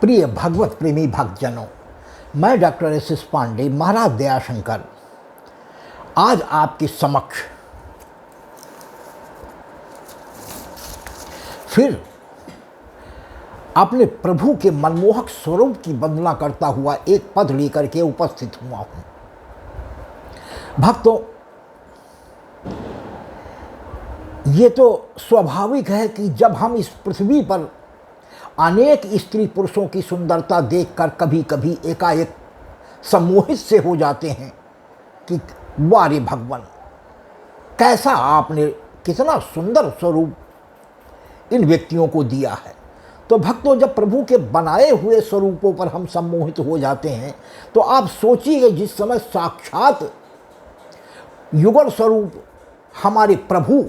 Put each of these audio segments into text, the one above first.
प्रिय भगवत प्रेमी भक्तजनों, मैं डॉक्टर एस पांडे, महाराज दयाशंकर, आज आपके समक्ष फिर अपने प्रभु के मनमोहक स्वरूप की वंदना करता हुआ एक पद लेकर के उपस्थित हुआ हूं। भक्तों, ये तो स्वाभाविक है कि जब हम इस पृथ्वी पर अनेक स्त्री पुरुषों की सुंदरता देखकर कभी कभी एकाएक सम्मोहित से हो जाते हैं कि वारे भगवान, कैसा आपने कितना सुंदर स्वरूप इन व्यक्तियों को दिया है। तो भक्तों, जब प्रभु के बनाए हुए स्वरूपों पर हम सम्मोहित हो जाते हैं तो आप सोचिए, जिस समय साक्षात युगल स्वरूप हमारे प्रभु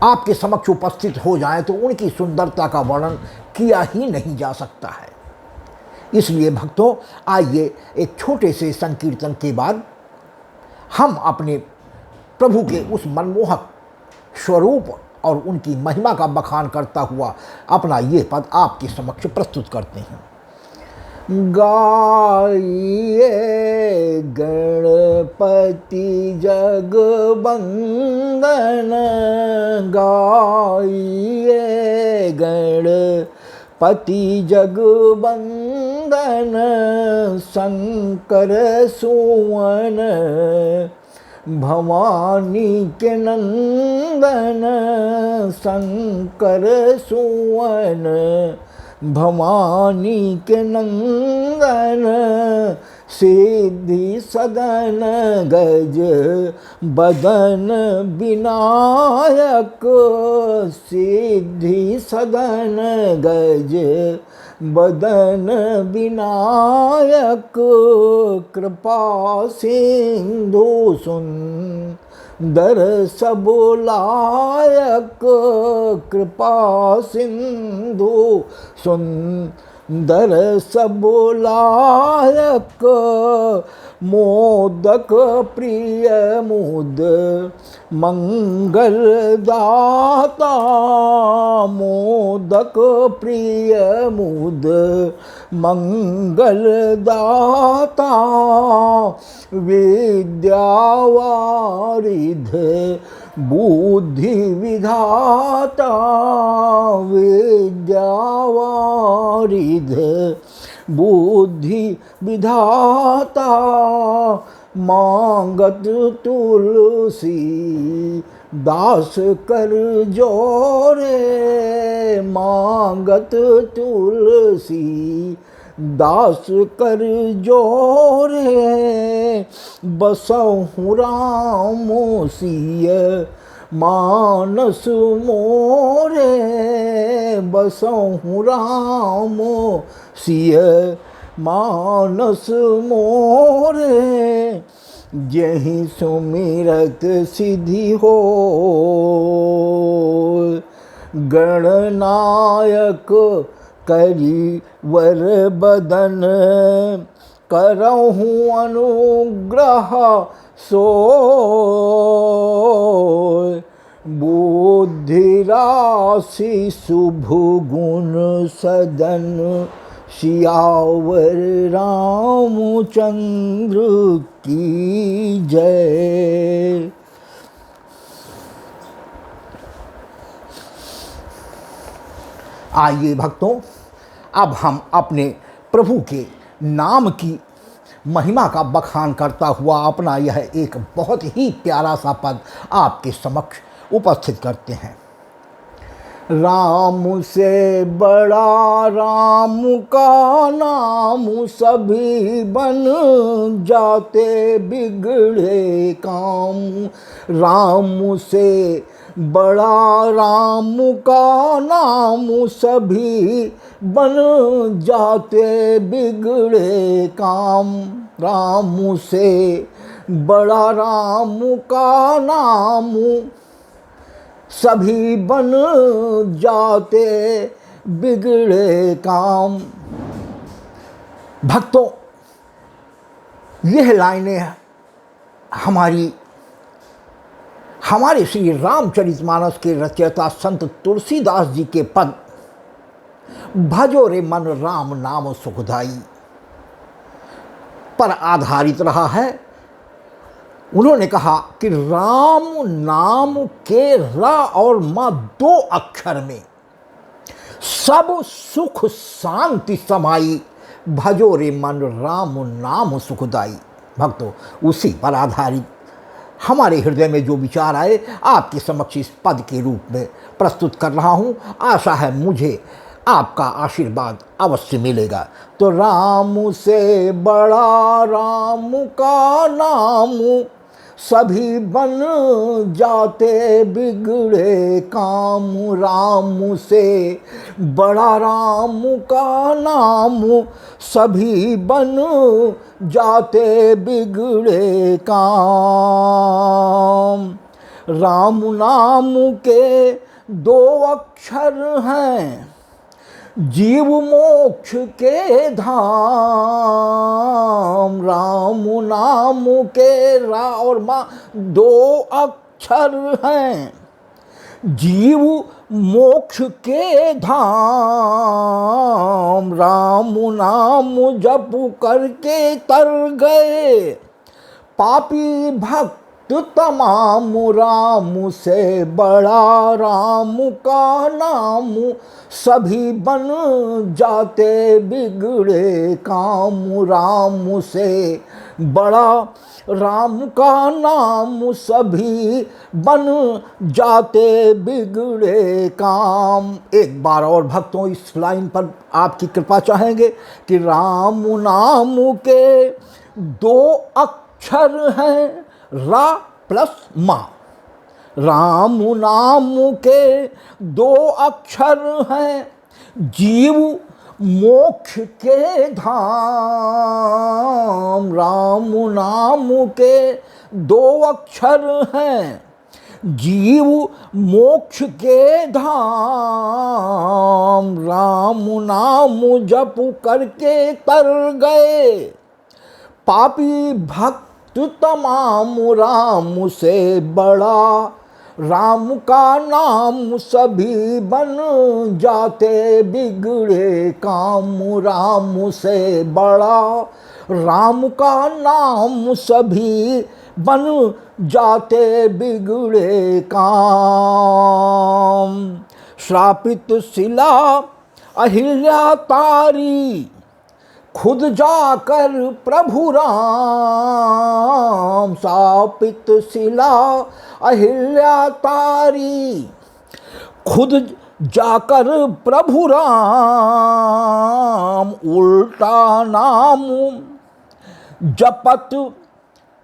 आपके समक्ष उपस्थित हो जाएं तो उनकी सुंदरता का वर्णन किया ही नहीं जा सकता है। इसलिए भक्तों, आइए एक छोटे से संकीर्तन के बाद हम अपने प्रभु के उस मनमोहक स्वरूप और उनकी महिमा का बखान करता हुआ अपना ये पद आपके समक्ष प्रस्तुत करते हैं। गाइए गणपति जगवंदन, गाइए गणपति जगवंदन, शंकर सुवन भवानी के नंदन, शंकर सुवन भवानी के नंदन, सिद्धि सदन गज बदन विनायक, सिद्धि सदन गज बदन विनायक, कृपा सिंधु सुंदर सबलायक, कृपा सिंधु सुंदर सबलायक, मोदक प्रिय मुद मंगल दाता, मोदक प्रिय मुद मंगल दाता, विद्यावारिध बुद्धि विधाता, विद्यावारिध बुद्धि विधाता, मांगत तुलसी दास कर जोरे, मांगत तुलसी दास कर जोरे, बसहु राम सिय मानस मोरे, बसहु राम सिय मानस मोरे, जहि सुमिरत सिद्धि हो, गणनायक करी वर बदन, करहु अनुग्रह सोय, बुद्धि राशि शुभ गुण सदन, सियावर रामचंद्र की जय। आइए भक्तों, अब हम अपने प्रभु के नाम की महिमा का बखान करता हुआ अपना यह एक बहुत ही प्यारा सा पद आपके समक्ष उपस्थित करते हैं। राम से बड़ा राम का नाम, सभी बन जाते बिगड़े काम, राम से बड़ा राम का नाम, सभी बन जाते बिगड़े काम, राम से बड़ा राम का नाम, सभी बन जाते बिगड़े काम। भक्तों, यह लाइनें हमारे श्री रामचरितमानस के रचयिता संत तुलसीदास जी के पद भजो रे मन राम नाम सुखदाई पर आधारित रहा है। उन्होंने कहा कि राम नाम के रा और माँ दो अक्षर में सब सुख शांति समाई, भजो रे मन राम नाम सुखदाई। भक्तों, उसी पर आधारित हमारे हृदय में जो विचार आए आपके समक्ष इस पद के रूप में प्रस्तुत कर रहा हूँ। आशा है मुझे आपका आशीर्वाद अवश्य मिलेगा। तो राम से बड़ा राम का नाम, सभी बन जाते बिगड़े काम। राम से बड़ा राम का नाम, सभी बन जाते बिगड़े काम। राम नाम के दो अक्षर हैं, जीव मोक्ष के धाम। राम नाम के रा और माँ दो अक्षर हैं, जीव मोक्ष के धाम। राम नाम जप करके तर गए पापी भक्त तमाम। राम से बड़ा राम का नाम, सभी बन जाते बिगड़े काम। राम से बड़ा राम का नाम, सभी बन जाते बिगड़े काम। एक बार और भक्तों इस लाइन पर आपकी कृपा चाहेंगे कि राम नाम के दो अक्षर हैं, रा प्लस माँ। राम नाम के दो अक्षर हैं, जीव मोक्ष के धाम। राम नाम के दो अक्षर हैं, जीव मोक्ष के धाम। राम नाम जप करके तर गए पापी भक्त तमाम। राम से बड़ा राम का नाम, सभी बन जाते बिगड़े काम। राम से बड़ा राम का नाम, सभी बन जाते बिगड़े काम। श्रापित शिला अहिल्या तारी, खुद जाकर प्रभु राम। शापित शिला अहिल्या तारी, खुद जाकर प्रभु राम। उल्टा नाम जपत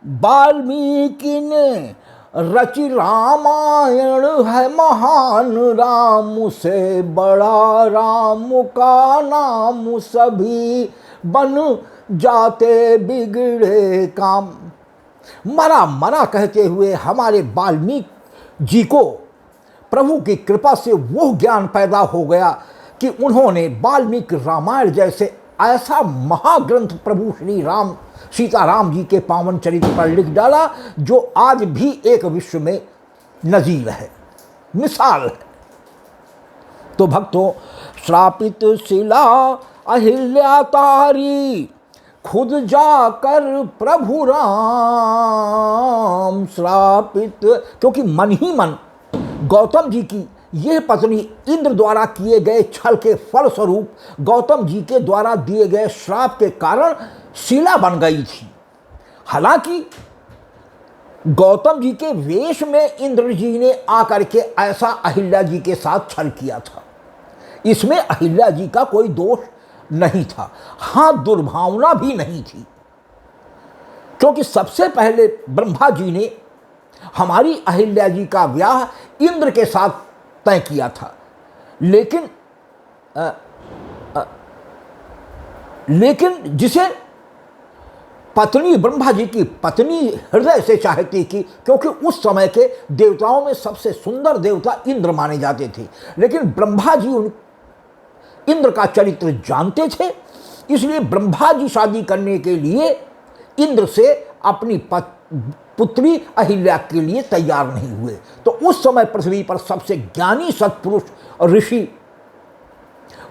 वाल्मीकि ने रचि रामायण है महान। राम से बड़ा राम का नाम, सभी बन जाते बिगड़े काम। मरा मरा कहते हुए हमारे वाल्मीकि जी को प्रभु की कृपा से वो ज्ञान पैदा हो गया कि उन्होंने वाल्मीकि रामायण जैसे ऐसा महाग्रंथ प्रभु श्री राम सीताराम जी के पावन चरित्र पर लिख डाला, जो आज भी एक विश्व में नजीर है, मिसाल है। तो भक्तों, श्रापित शिला अहिल्या तारी, खुद जाकर प्रभु राम। श्रापित क्योंकि मन ही मन गौतम जी की यह पत्नी इंद्र द्वारा किए गए छल के फलस्वरूप गौतम जी के द्वारा दिए गए श्राप के कारण शिला बन गई थी। हालांकि गौतम जी के वेश में इंद्र जी ने आकर के ऐसा अहिल्या जी के साथ छल किया था, इसमें अहिल्या जी का कोई दोष नहीं था। हाँ, दुर्भावना भी नहीं थी, क्योंकि सबसे पहले ब्रह्मा जी ने हमारी अहिल्या जी का ब्याह इंद्र के साथ तय किया था। लेकिन जिसे पत्नी ब्रह्मा जी की पत्नी हृदय से चाहती थी, क्योंकि उस समय के देवताओं में सबसे सुंदर देवता इंद्र माने जाते थे। लेकिन ब्रह्मा जी इंद्र का चरित्र जानते थे, इसलिए ब्रह्मा जी शादी करने के लिए इंद्र से अपनी पुत्री अहिल्या के लिए तैयार नहीं हुए। तो उस समय पृथ्वी पर सबसे ज्ञानी सत्पुरुष ऋषि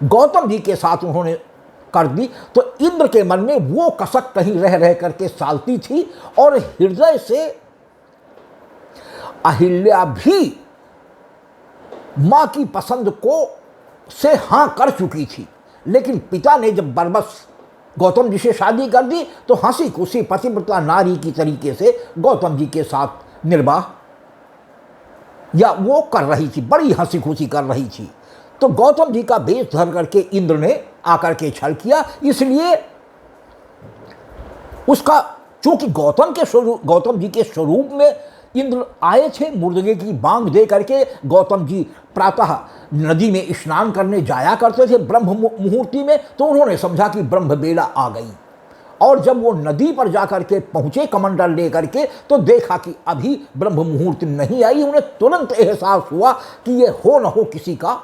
गौतम जी के साथ उन्होंने कर दी, तो इंद्र के मन में वो कसक कहीं रह रह करके सालती थी और हृदय से अहिल्या भी मां की पसंद को से हां कर चुकी थी। लेकिन पिता ने जब बरबस गौतम जी से शादी कर दी तो हंसी खुशी पतिव्रता नारी की तरीके से गौतम जी के साथ निर्वाह या वो कर रही थी, बड़ी हंसी खुशी कर रही थी। तो गौतम जी का भेष धर करके इंद्र ने आकर के छल किया, इसलिए उसका, चूंकि गौतम जी के स्वरूप में इंद्र आए थे, मुर्दगे की बांग दे करके गौतम जी प्रातः नदी में स्नान करने जाया करते थे ब्रह्म मुहूर्ति में, तो उन्होंने समझा कि ब्रह्म बेला आ गई। और जब वो नदी पर जाकर के पहुंचे कमंडल लेकर के, तो देखा कि अभी ब्रह्म मुहूर्त नहीं आई। उन्हें तुरंत एहसास हुआ कि ये हो न हो किसी का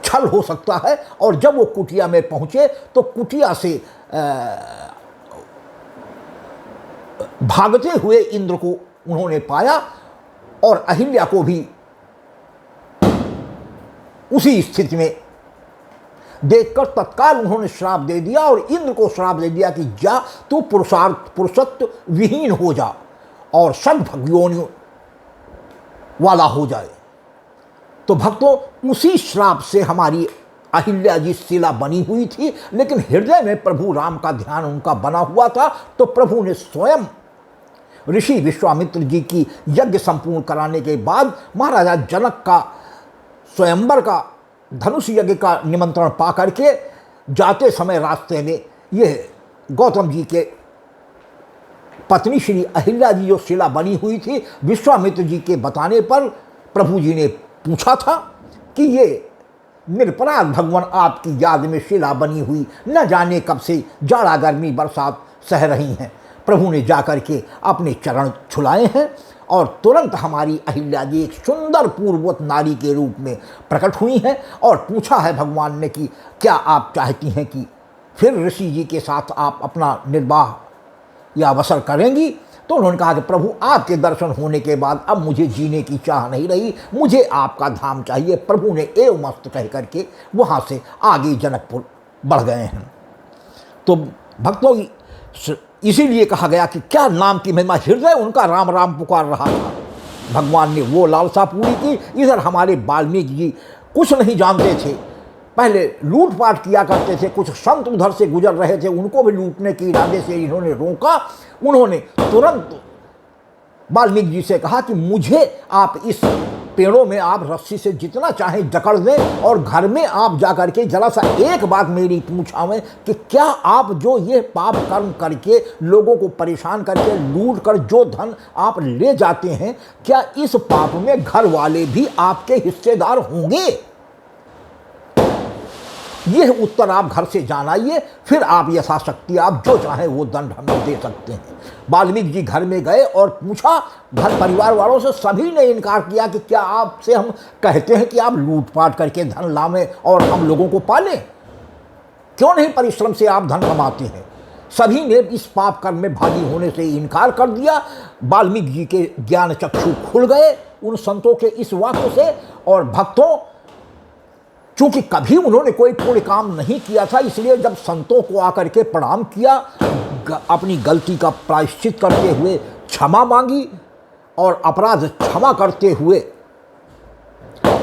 छल हो सकता है। और जब वो कुटिया में पहुंचे तो कुटिया से भागते हुए इंद्र को उन्होंने पाया और अहिल्या को भी उसी स्थिति में देखकर तत्काल उन्होंने श्राप दे दिया और इंद्र को श्राप दे दिया कि जा तू पुरुषत्व विहीन हो जा और षड्भयोनि वाला हो जाए। तो भक्तों, उसी श्राप से हमारी अहिल्या जी शिला बनी हुई थी, लेकिन हृदय में प्रभु राम का ध्यान उनका बना हुआ था। तो प्रभु ने स्वयं ऋषि विश्वामित्र जी की यज्ञ संपूर्ण कराने के बाद महाराजा जनक का स्वयंवर का धनुष यज्ञ का निमंत्रण पा करके जाते समय रास्ते में ये गौतम जी के पत्नी श्री अहिल्या जी जो शिला बनी हुई थी, विश्वामित्र जी के बताने पर प्रभु जी ने पूछा था कि ये निरपराध भगवान आपकी याद में शिला बनी हुई, न जाने कब से जाड़ा गर्मी बरसात सह रही हैं। प्रभु ने जाकर के अपने चरण छुलाए हैं और तुरंत हमारी अहिल्या जी एक सुंदर पूर्ववत नारी के रूप में प्रकट हुई हैं और पूछा है भगवान ने कि क्या आप चाहती हैं कि फिर ऋषि जी के साथ आप अपना निर्वाह या अवसर करेंगी। तो उन्होंने कहा कि प्रभु आपके दर्शन होने के बाद अब मुझे जीने की चाह नहीं रही, मुझे आपका धाम चाहिए। प्रभु ने एवं मस्त कह करके वहाँ से आगे जनकपुर बढ़ गए हैं। तो भक्तों, इसीलिए कहा गया कि क्या नाम की महिमा, हृदय उनका राम राम पुकार रहा था। भगवान ने वो लालसा पूरी की। इधर हमारे वाल्मीकि जी कुछ नहीं जानते थे, पहले लूटपाट किया करते थे। कुछ संत उधर से गुजर रहे थे, उनको भी लूटने के इरादे से इन्होंने रोका। उन्होंने तुरंत वाल्मीकि जी से कहा कि मुझे आप इस पेड़ों में आप रस्सी से जितना चाहें जकड़ दें और घर में आप जाकर के जरा सा एक बात मेरी पूछावें कि क्या आप जो ये पाप कर्म करके लोगों को परेशान करके लूट कर जो धन आप ले जाते हैं, क्या इस पाप में घर वाले भी आपके हिस्सेदार होंगे? यह उत्तर आप घर से जानाइए, फिर आप यथाशक्ति आप जो चाहें वो दंड हमें दे सकते हैं। वाल्मीकि जी घर में गए और पूछा घर परिवार वालों से, सभी ने इनकार किया कि क्या आपसे हम कहते हैं कि आप लूटपाट करके धन लावें और हम लोगों को पालें? क्यों नहीं परिश्रम से आप धन कमाते हैं? सभी ने इस पाप कर्म में भागी होने से इनकार कर दिया। वाल्मीकि जी के ज्ञान चक्षु खुल गए उन संतों के इस वाक्य से। और भक्तों, चूंकि कभी उन्होंने कोई पुण्य काम नहीं किया था, इसलिए जब संतों को आकर के प्रणाम किया, अपनी गलती का प्रायश्चित करते हुए क्षमा मांगी और अपराध क्षमा करते हुए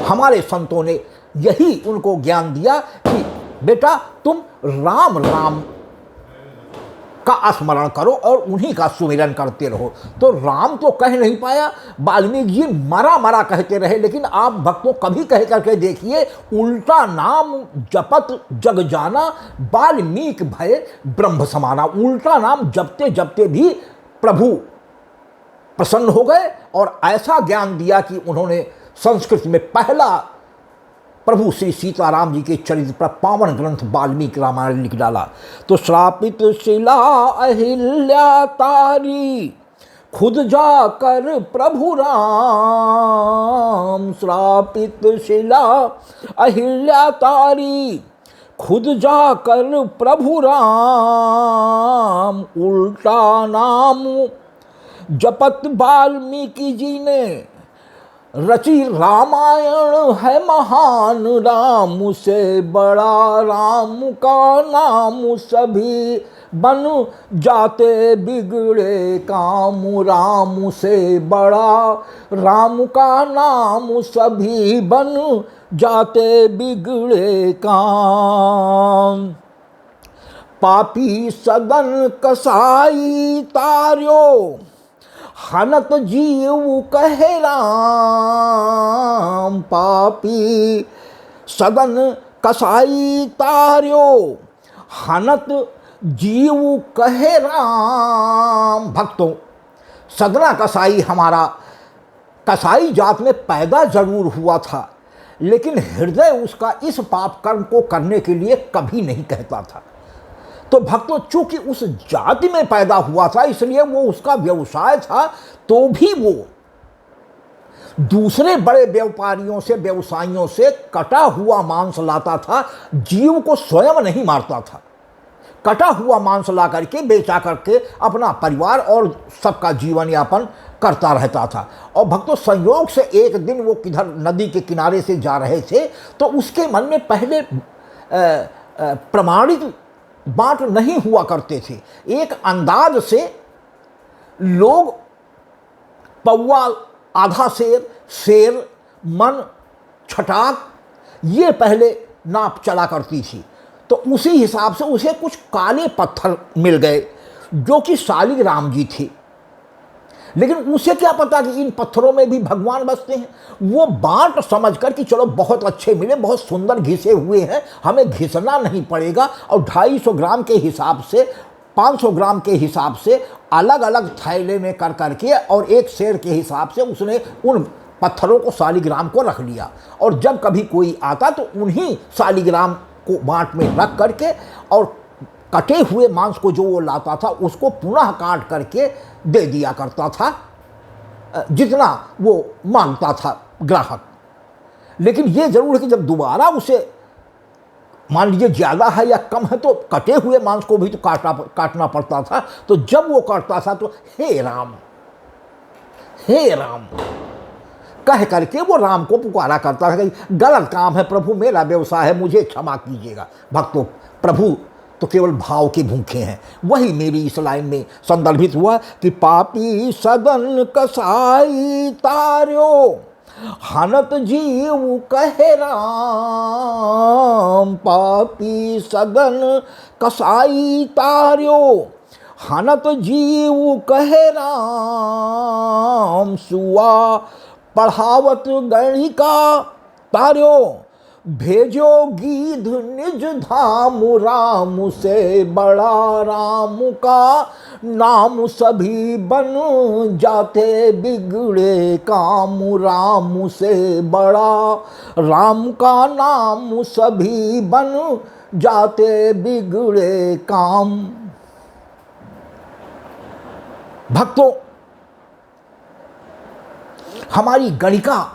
हमारे संतों ने यही उनको ज्ञान दिया कि बेटा तुम राम राम का स्मरण करो और उन्हीं का सुमिरन करते रहो। तो राम तो कह नहीं पाया, वाल्मीकि जी मरा मरा कहते रहे। लेकिन आप भक्तों कभी कह करके देखिए, उल्टा नाम जपत जग जाना, वाल्मीकि भय ब्रह्म समाना। उल्टा नाम जपते जपते भी प्रभु प्रसन्न हो गए और ऐसा ज्ञान दिया कि उन्होंने संस्कृत में पहला प्रभु श्री सीताराम जी के चरित्र पर पावन ग्रंथ वाल्मीकि रामायण लिख डाला। तो श्रापित शिला अहिल्या तारी, खुद जाकर प्रभु राम। श्रापित शिला अहिल्या तारी, खुद जाकर प्रभु राम। उल्टा नाम जपत वाल्मीकि जी ने, रची रामायण है महान, राम से बड़ा राम का नाम, सभी बन जाते बिगड़े काम, राम से बड़ा राम का नाम, सभी बन जाते बिगड़े काम। पापी सदन कसाई तार्यो, हनत जीव कहे राम, पापी सदन कसाई तार्यो, हनत जीव कहे राम। भक्तों, सदना कसाई हमारा कसाई जात में पैदा जरूर हुआ था, लेकिन हृदय उसका इस पाप कर्म को करने के लिए कभी नहीं कहता था। तो भक्तों, चूंकि उस जाति में पैदा हुआ था, इसलिए वो उसका व्यवसाय था, तो भी वो दूसरे बड़े व्यापारियों से, व्यवसायियों से कटा हुआ मांस लाता था, जीव को स्वयं नहीं मारता था। कटा हुआ मांस ला करके बेचा करके अपना परिवार और सबका जीवन यापन करता रहता था। और भक्तों, संयोग से एक दिन वो किधर नदी के किनारे से जा रहे थे, तो उसके मन में पहले प्रमाणित बात नहीं हुआ करते थे। एक अंदाज से लोग पौवा, आधा शेर, शेर, मन, छटाक, ये पहले नाप चला करती थी। तो उसी हिसाब से उसे कुछ काले पत्थर मिल गए जो कि शालिग्राम जी थे। लेकिन उसे क्या पता कि इन पत्थरों में भी भगवान बसते हैं। वो बांट समझकर कि चलो बहुत अच्छे मिले, बहुत सुंदर घिसे हुए हैं, हमें घिसना नहीं पड़ेगा, और 250 ग्राम के हिसाब से, 500 ग्राम के हिसाब से अलग अलग थैले में कर करके और एक शेर के हिसाब से उसने उन पत्थरों को, शालिग्राम को रख लिया। और जब कभी कोई आता तो उन्हीं शालिग्राम को बांट में रख करके और कटे हुए मांस को जो वो लाता था उसको पुनः काट करके दे दिया करता था, जितना वो मांगता था ग्राहक। लेकिन ये जरूर है कि जब दोबारा उसे मान लीजिए ज़्यादा है या कम है, तो कटे हुए मांस को भी तो काटना पड़ता था। तो जब वो काटता था तो हे राम, हे राम कह करके वो राम को पुकारा करता था कि गलत काम है प्रभु, मेरा व्यवसाय है, मुझे क्षमा कीजिएगा। भक्तों, प्रभु तो केवल भाव के भूखे हैं। वही मेरी इस लाइन में संदर्भित हुआ कि पापी सदन कसाई तार्यो, हनत जीव कहे राम, पापी सदन कसाई तार्यो, हनत जीव कहे राम, सुआ पढ़ावत गणिका तार्यो, भेजो गीध निज धाम, राम से बड़ा राम का नाम, सभी बन जाते बिगड़े काम, राम से बड़ा राम का नाम, सभी बन जाते बिगड़े काम। भक्तों, हमारी गणिका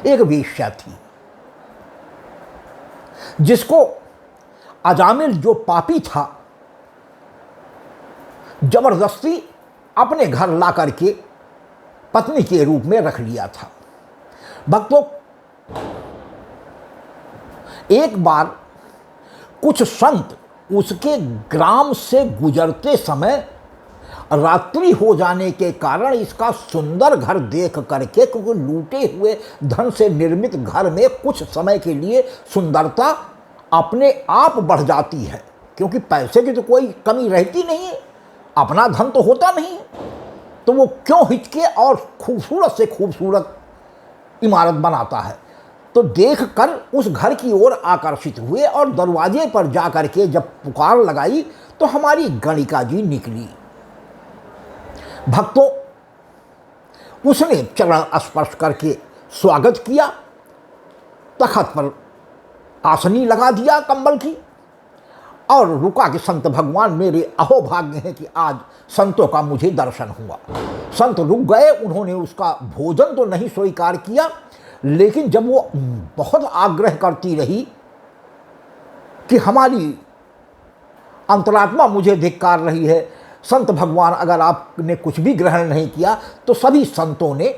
एक वेश्या थी, जिसको अजामिल जो पापी था जबरदस्ती अपने घर ला करके पत्नी के रूप में रख लिया था। भक्तों, एक बार कुछ संत उसके ग्राम से गुजरते समय रात्रि हो जाने के कारण इसका सुंदर घर देख करके, क्योंकि लूटे हुए धन से निर्मित घर में कुछ समय के लिए सुंदरता अपने आप बढ़ जाती है, क्योंकि पैसे की तो कोई कमी रहती नहीं है, अपना धन तो होता नहीं, तो वो क्यों हिचके और खूबसूरत से खूबसूरत इमारत बनाता है। तो देखकर उस घर की ओर आकर्षित हुए और दरवाजे पर जा करके जब पुकार लगाई तो हमारी गणिका जी निकली। भक्तों, उसने चरण स्पर्श करके स्वागत किया, तखत पर आसनी लगा दिया कंबल की, और रुका कि संत भगवान, मेरे अहोभाग्य है कि आज संतों का मुझे दर्शन हुआ। संत रुक गए, उन्होंने उसका भोजन तो नहीं स्वीकार किया, लेकिन जब वो बहुत आग्रह करती रही कि हमारी अंतरात्मा मुझे धिक्कार रही है, संत भगवान अगर आपने कुछ भी ग्रहण नहीं किया, तो सभी संतों ने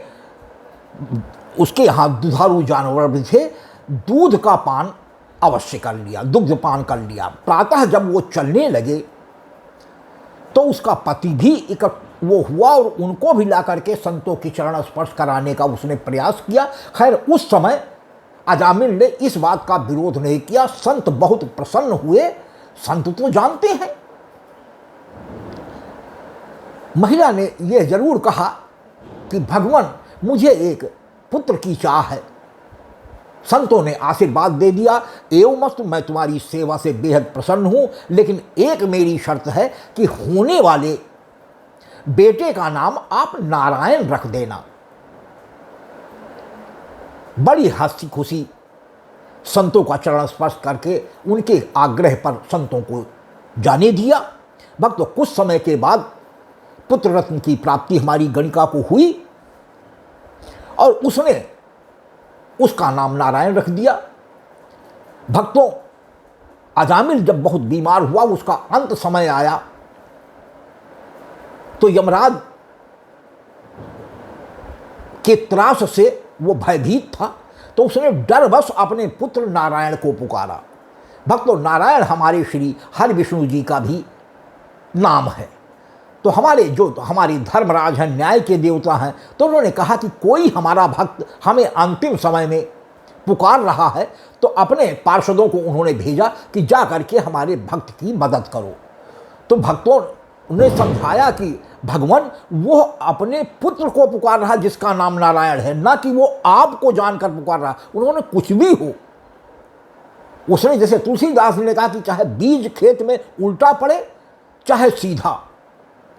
उसके यहाँ दुधारू जानवर भी थे, दूध का पान अवश्य कर लिया, दुग्ध पान कर लिया। प्रातः जब वो चलने लगे तो उसका पति भी वो हुआ और उनको भी ला करके संतों की चरण स्पर्श कराने का उसने प्रयास किया। खैर उस समय अजामिल ने इस बात का विरोध नहीं किया। संत बहुत प्रसन्न हुए। संत तो जानते हैं। महिला ने यह जरूर कहा कि भगवान मुझे एक पुत्र की चाह है। संतों ने आशीर्वाद दे दिया, एवमस्तु, मैं तुम्हारी सेवा से बेहद प्रसन्न हूं, लेकिन एक मेरी शर्त है कि होने वाले बेटे का नाम आप नारायण रख देना। बड़ी हंसी खुशी संतों का चरण स्पर्श करके उनके आग्रह पर संतों को जाने दिया। भक्तों, कुछ समय के बाद पुत्र रत्न की प्राप्ति हमारी गणिका को हुई और उसने उसका नाम नारायण रख दिया। भक्तों, अजामिल जब बहुत बीमार हुआ, उसका अंत समय आया, तो यमराज के त्रास से वो भयभीत था, तो उसने डरवश अपने पुत्र नारायण को पुकारा। भक्तों, नारायण हमारे श्री हरि विष्णु जी का भी नाम है। तो हमारे धर्मराज हैं, न्याय के देवता हैं, तो उन्होंने कहा कि कोई हमारा भक्त हमें अंतिम समय में पुकार रहा है, तो अपने पार्षदों को उन्होंने भेजा कि जा करके हमारे भक्त की मदद करो। तो भक्तों ने समझाया कि भगवान वो अपने पुत्र को पुकार रहा जिसका नाम नारायण है, ना कि वो आपको जानकर पुकार रहा। उन्होंने कुछ भी हो, उसने जैसे तुलसीदास ने कहा कि चाहे बीज खेत में उल्टा पड़े चाहे सीधा,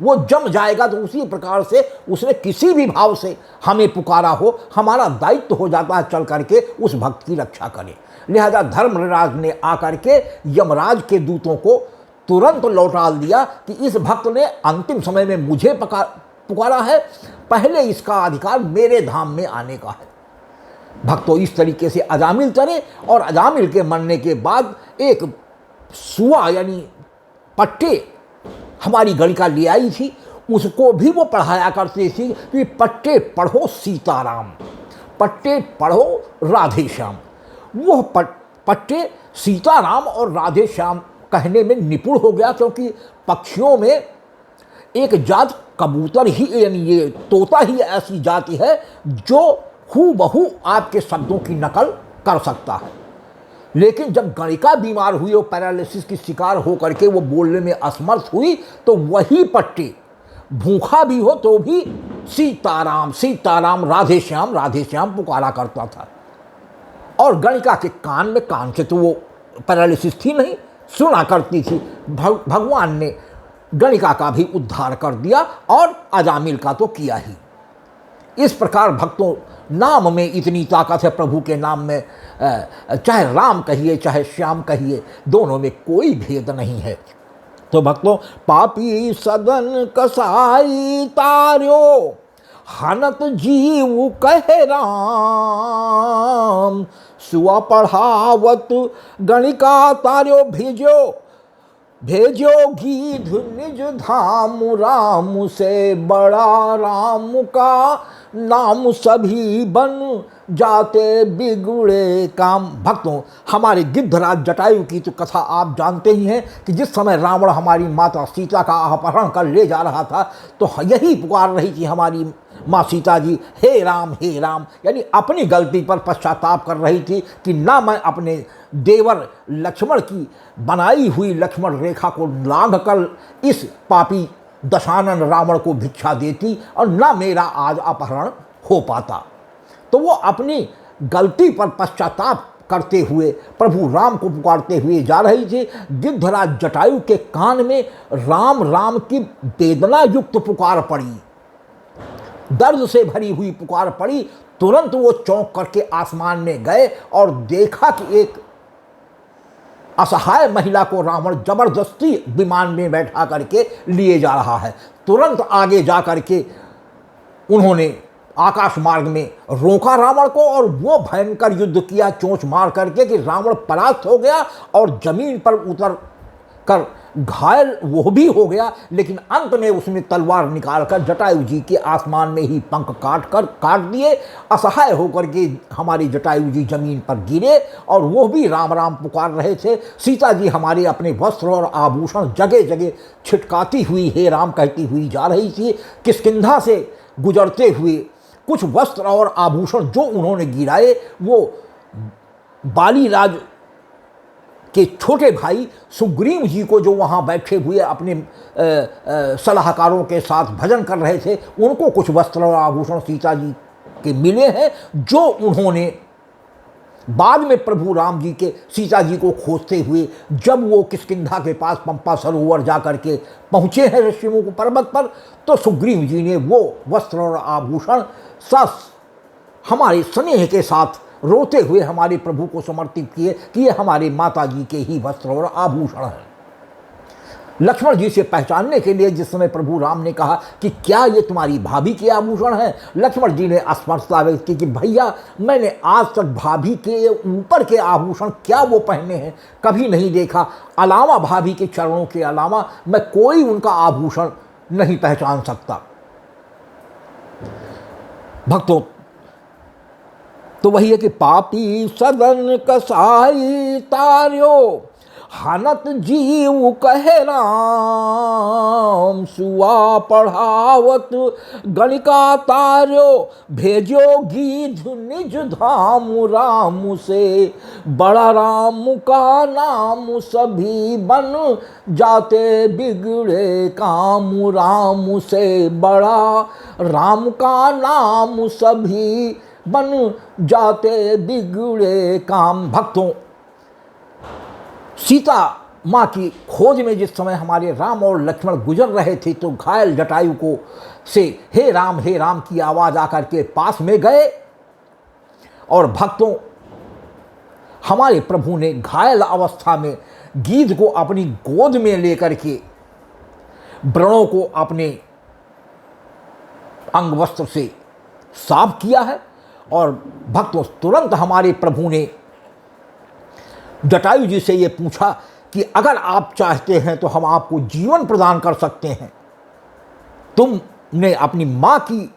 वो जम जाएगा। तो उसी प्रकार से उसने किसी भी भाव से हमें पुकारा हो, हमारा दायित्व हो जाता है चल करके उस भक्त की रक्षा करें। लिहाजा धर्मराज ने आकर के यमराज के दूतों को तुरंत लौटा दिया कि इस भक्त ने अंतिम समय में मुझे पुकारा है, पहले इसका अधिकार मेरे धाम में आने का है। भक्तों, इस तरीके से अजामिल चले और अजामिल के मरने के बाद एक सुआ यानी पट्टे हमारी गणिका ले आई थी, उसको भी वो पढ़ाया करती थी कि पट्टे पढ़ो सीताराम, पट्टे पढ़ो राधे श्याम। वो पट्टे सीताराम और राधे श्याम कहने में निपुण हो गया, क्योंकि पक्षियों में एक जात कबूतर ही यानी ये तोता ही ऐसी जाति है जो हूबहू आपके शब्दों की नकल कर सकता है। लेकिन जब गणिका बीमार हुई और पैरालिसिस की शिकार होकर के वो बोलने में असमर्थ हुई, तो वही पट्टी भूखा भी हो तो भी सीताराम सीताराम राधे श्याम पुकारा करता था। और गणिका के कान से तो वो पैरालिसिस थी नहीं, सुना करती थी। भगवान ने गणिका का भी उद्धार कर दिया और अजामिल का तो किया ही। इस प्रकार भक्तों, नाम में इतनी ताकत है प्रभु के नाम में। चाहे राम कहिए चाहे श्याम कहिए, दोनों में कोई भेद नहीं है। तो भक्तों, पापी सदन कसाई तार्यो, हनत जीव कहे राम, सुआ पढ़ावत गणिका तार्यो भेजो गीध निज धाम, राम से बड़ा राम का नाम, सभी बन जाते बिगड़े काम। भक्तों, हमारे गिद्धराज जटायु की तो कथा आप जानते ही हैं कि जिस समय रावण हमारी माता सीता का अपहरण कर ले जा रहा था, तो यही पुकार रही थी हमारी माँ सीता जी, हे राम यानी अपनी गलती पर पश्चाताप कर रही थी कि ना मैं अपने देवर लक्ष्मण की बनाई हुई लक्ष्मण रेखा को लांघ कर इस पापी दशानन रावण को भिक्षा देती और ना मेरा आज अपहरण हो पाता। तो वो अपनी गलती पर पश्चाताप करते हुए प्रभु राम को पुकारते हुए जा रही थी। गिद्धराज जटायु के कान में राम की वेदना युक्त पुकार पड़ी, दर्द से भरी हुई पुकार पड़ी। तुरंत वो चौंक करके आसमान में गए और देखा कि एक असहाय महिला को रावण जबरदस्ती विमान में बैठा करके लिए जा रहा है। तुरंत आगे जा करके उन्होंने आकाश मार्ग में रोका रावण को और वो भयंकर युद्ध किया चोंच मार करके कि रावण परास्त हो गया और जमीन पर उतर कर घायल वो भी हो गया, लेकिन अंत में उसने तलवार निकालकर जटायु जी के आसमान में ही पंख काट दिए। असहाय होकर के हमारे जटायु जी जमीन पर गिरे और वो भी राम राम पुकार रहे थे। सीता जी हमारे अपने वस्त्र और आभूषण जगह जगह छिटकाती हुई हे राम कहती हुई जा रही थी। किष्किंधा से गुजरते हुए कुछ वस्त्र और आभूषण जो उन्होंने गिराए वो बालीराज के छोटे भाई सुग्रीव जी को, जो वहाँ बैठे हुए अपने सलाहकारों के साथ भजन कर रहे थे, उनको कुछ वस्त्र और आभूषण सीता जी के मिले हैं, जो उन्होंने बाद में प्रभु राम जी के सीता जी को खोजते हुए जब वो किष्किंधा के पास पंपा सरोवर जा कर के पहुँचे हैं ऋषिमुख पर्वत पर, तो सुग्रीव जी ने वो वस्त्र और आभूषण हमारे स्नेह के साथ रोते हुए हमारे प्रभु को समर्पित किए कि ये हमारे माता जी के ही वस्त्र और आभूषण हैं। लक्ष्मण जी से पहचानने के लिए जिस समय प्रभु राम ने कहा कि क्या ये तुम्हारी भाभी के आभूषण हैं, लक्ष्मण जी ने स्पष्टता व्यक्त की कि भैया मैंने आज तक भाभी के ऊपर के आभूषण क्या वो पहने हैं कभी नहीं देखा, अलावा भाभी के चरणों के अलावा मैं कोई उनका आभूषण नहीं पहचान सकता। भक्तों, तो वही है कि पापी सदन कसाई तार्यो हनत जीव कहे राम, सुआ पढ़ावत गणिका तार्यो भेजो गीध निज धाम, राम से बड़ा राम का नाम सभी बन जाते बिगड़े काम, राम से बड़ा राम का नाम सभी बन जाते बिगड़े काम। भक्तों, सीता माँ की खोज में जिस समय हमारे राम और लक्ष्मण गुजर रहे थे, तो घायल जटायु को से हे राम की आवाज़ आकर के पास में गए। और भक्तों, हमारे प्रभु ने घायल अवस्था में गीध को अपनी गोद में लेकर के व्रणों को अपने अंग वस्त्र से साफ किया है। और भक्तों, तुरंत हमारे प्रभु ने जटायु जी से ये पूछा कि अगर आप चाहते हैं तो हम आपको जीवन प्रदान कर सकते हैं। तुमने अपनी माँ की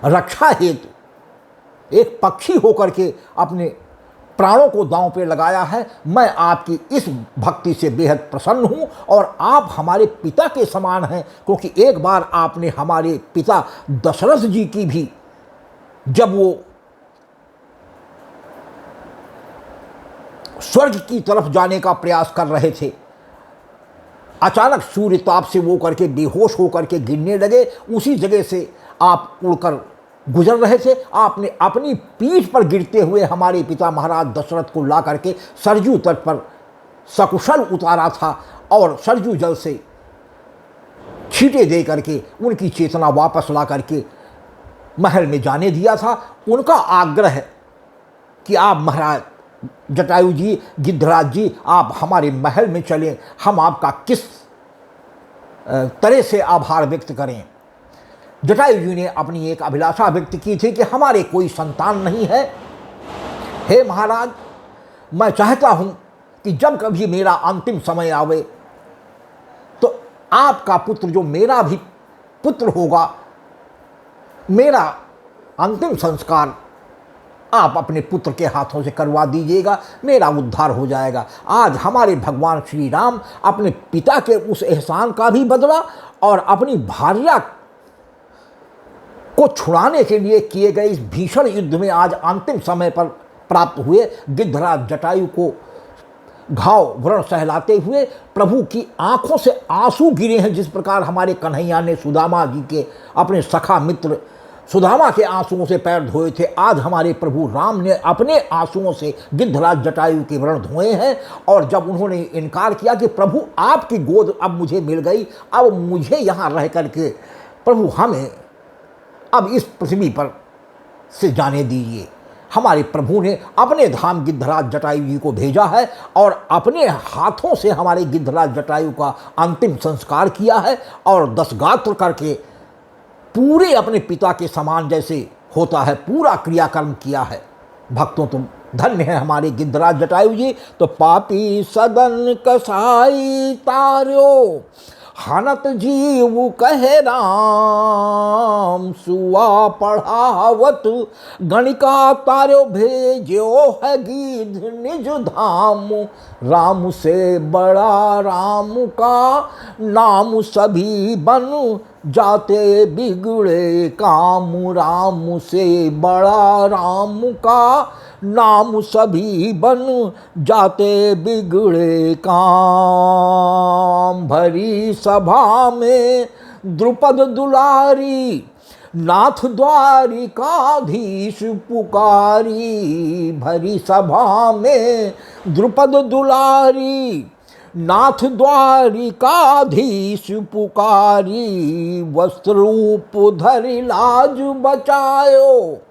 रक्षा हेतु एक पक्षी होकर के अपने प्राणों को दांव पे लगाया है। मैं आपकी इस भक्ति से बेहद प्रसन्न हूँ और आप हमारे पिता के समान हैं, क्योंकि एक बार आपने हमारे पिता दशरथ जी की भी, जब वो स्वर्ग की तरफ जाने का प्रयास कर रहे थे, अचानक सूर्य ताप से वो करके बेहोश होकर के गिरने लगे। उसी जगह से आप उड़कर गुजर रहे थे, आपने अपनी पीठ पर गिरते हुए हमारे पिता महाराज दशरथ को ला करके सरजू तट पर सकुशल उतारा था और सरजू जल से छींटे दे करके उनकी चेतना वापस ला करके महल में जाने दिया था। उनका आग्रह कि आप महाराज जटायु जी, गिद्धराज जी, आप हमारे महल में चलें, हम आपका किस तरह से आभार व्यक्त करें। जटायु जी ने अपनी एक अभिलाषा व्यक्त की थी कि हमारे कोई संतान नहीं है, हे महाराज मैं चाहता हूं कि जब कभी मेरा अंतिम समय आवे तो आपका पुत्र, जो मेरा भी पुत्र होगा, मेरा अंतिम संस्कार आप अपने पुत्र के हाथों से करवा दीजिएगा, मेरा उद्धार हो जाएगा। आज हमारे भगवान श्री राम अपने पिता के उस एहसान का भी बदला और अपनी भार्या को छुड़ाने के लिए किए गए इस भीषण युद्ध में आज अंतिम समय पर प्राप्त हुए गिद्धराज जटायु को घाव व्रण सहलाते हुए प्रभु की आंखों से आंसू गिरे हैं। जिस प्रकार हमारे कन्हैया ने सुदामा जी के, अपने सखा मित्र सुदामा के आंसुओं से पैर धोए थे, आज हमारे प्रभु राम ने अपने आंसुओं से गिद्धराज जटायु के व्रण धोए हैं। और जब उन्होंने इनकार किया कि प्रभु आपकी गोद अब मुझे मिल गई, अब मुझे यहाँ रह करके प्रभु हमें अब इस पृथ्वी पर से जाने दीजिए, हमारे प्रभु ने अपने धाम गिद्धराज जटायु जी को भेजा है और अपने हाथों से हमारे गिद्धराज जटायु का अंतिम संस्कार किया है और 10 गात्र करके पूरे अपने पिता के समान जैसे होता है पूरा क्रियाकर्म किया है। भक्तों, तो धन्य है हमारे गिद्धराज जटायु जी। तो पापी सदन कसाई तार्यो, हनत जीव कहे राम, सुआ पढ़ावत गणिका तार्यो, भेजो है गीध निज धाम, राम से बड़ा राम का नाम, सभी बन जाते बिगड़े काम, राम से बड़ा राम का नाम, सभी बन जाते बिगड़े काम। भरी सभा में द्रुपद दुलारी, नाथ द्वारिकाधीश पुकारी, भरी सभा में द्रुपद दुलारी, नाथ द्वारिकाधीश पुकारी, वस्त्र रूप धरि लाज बचायो,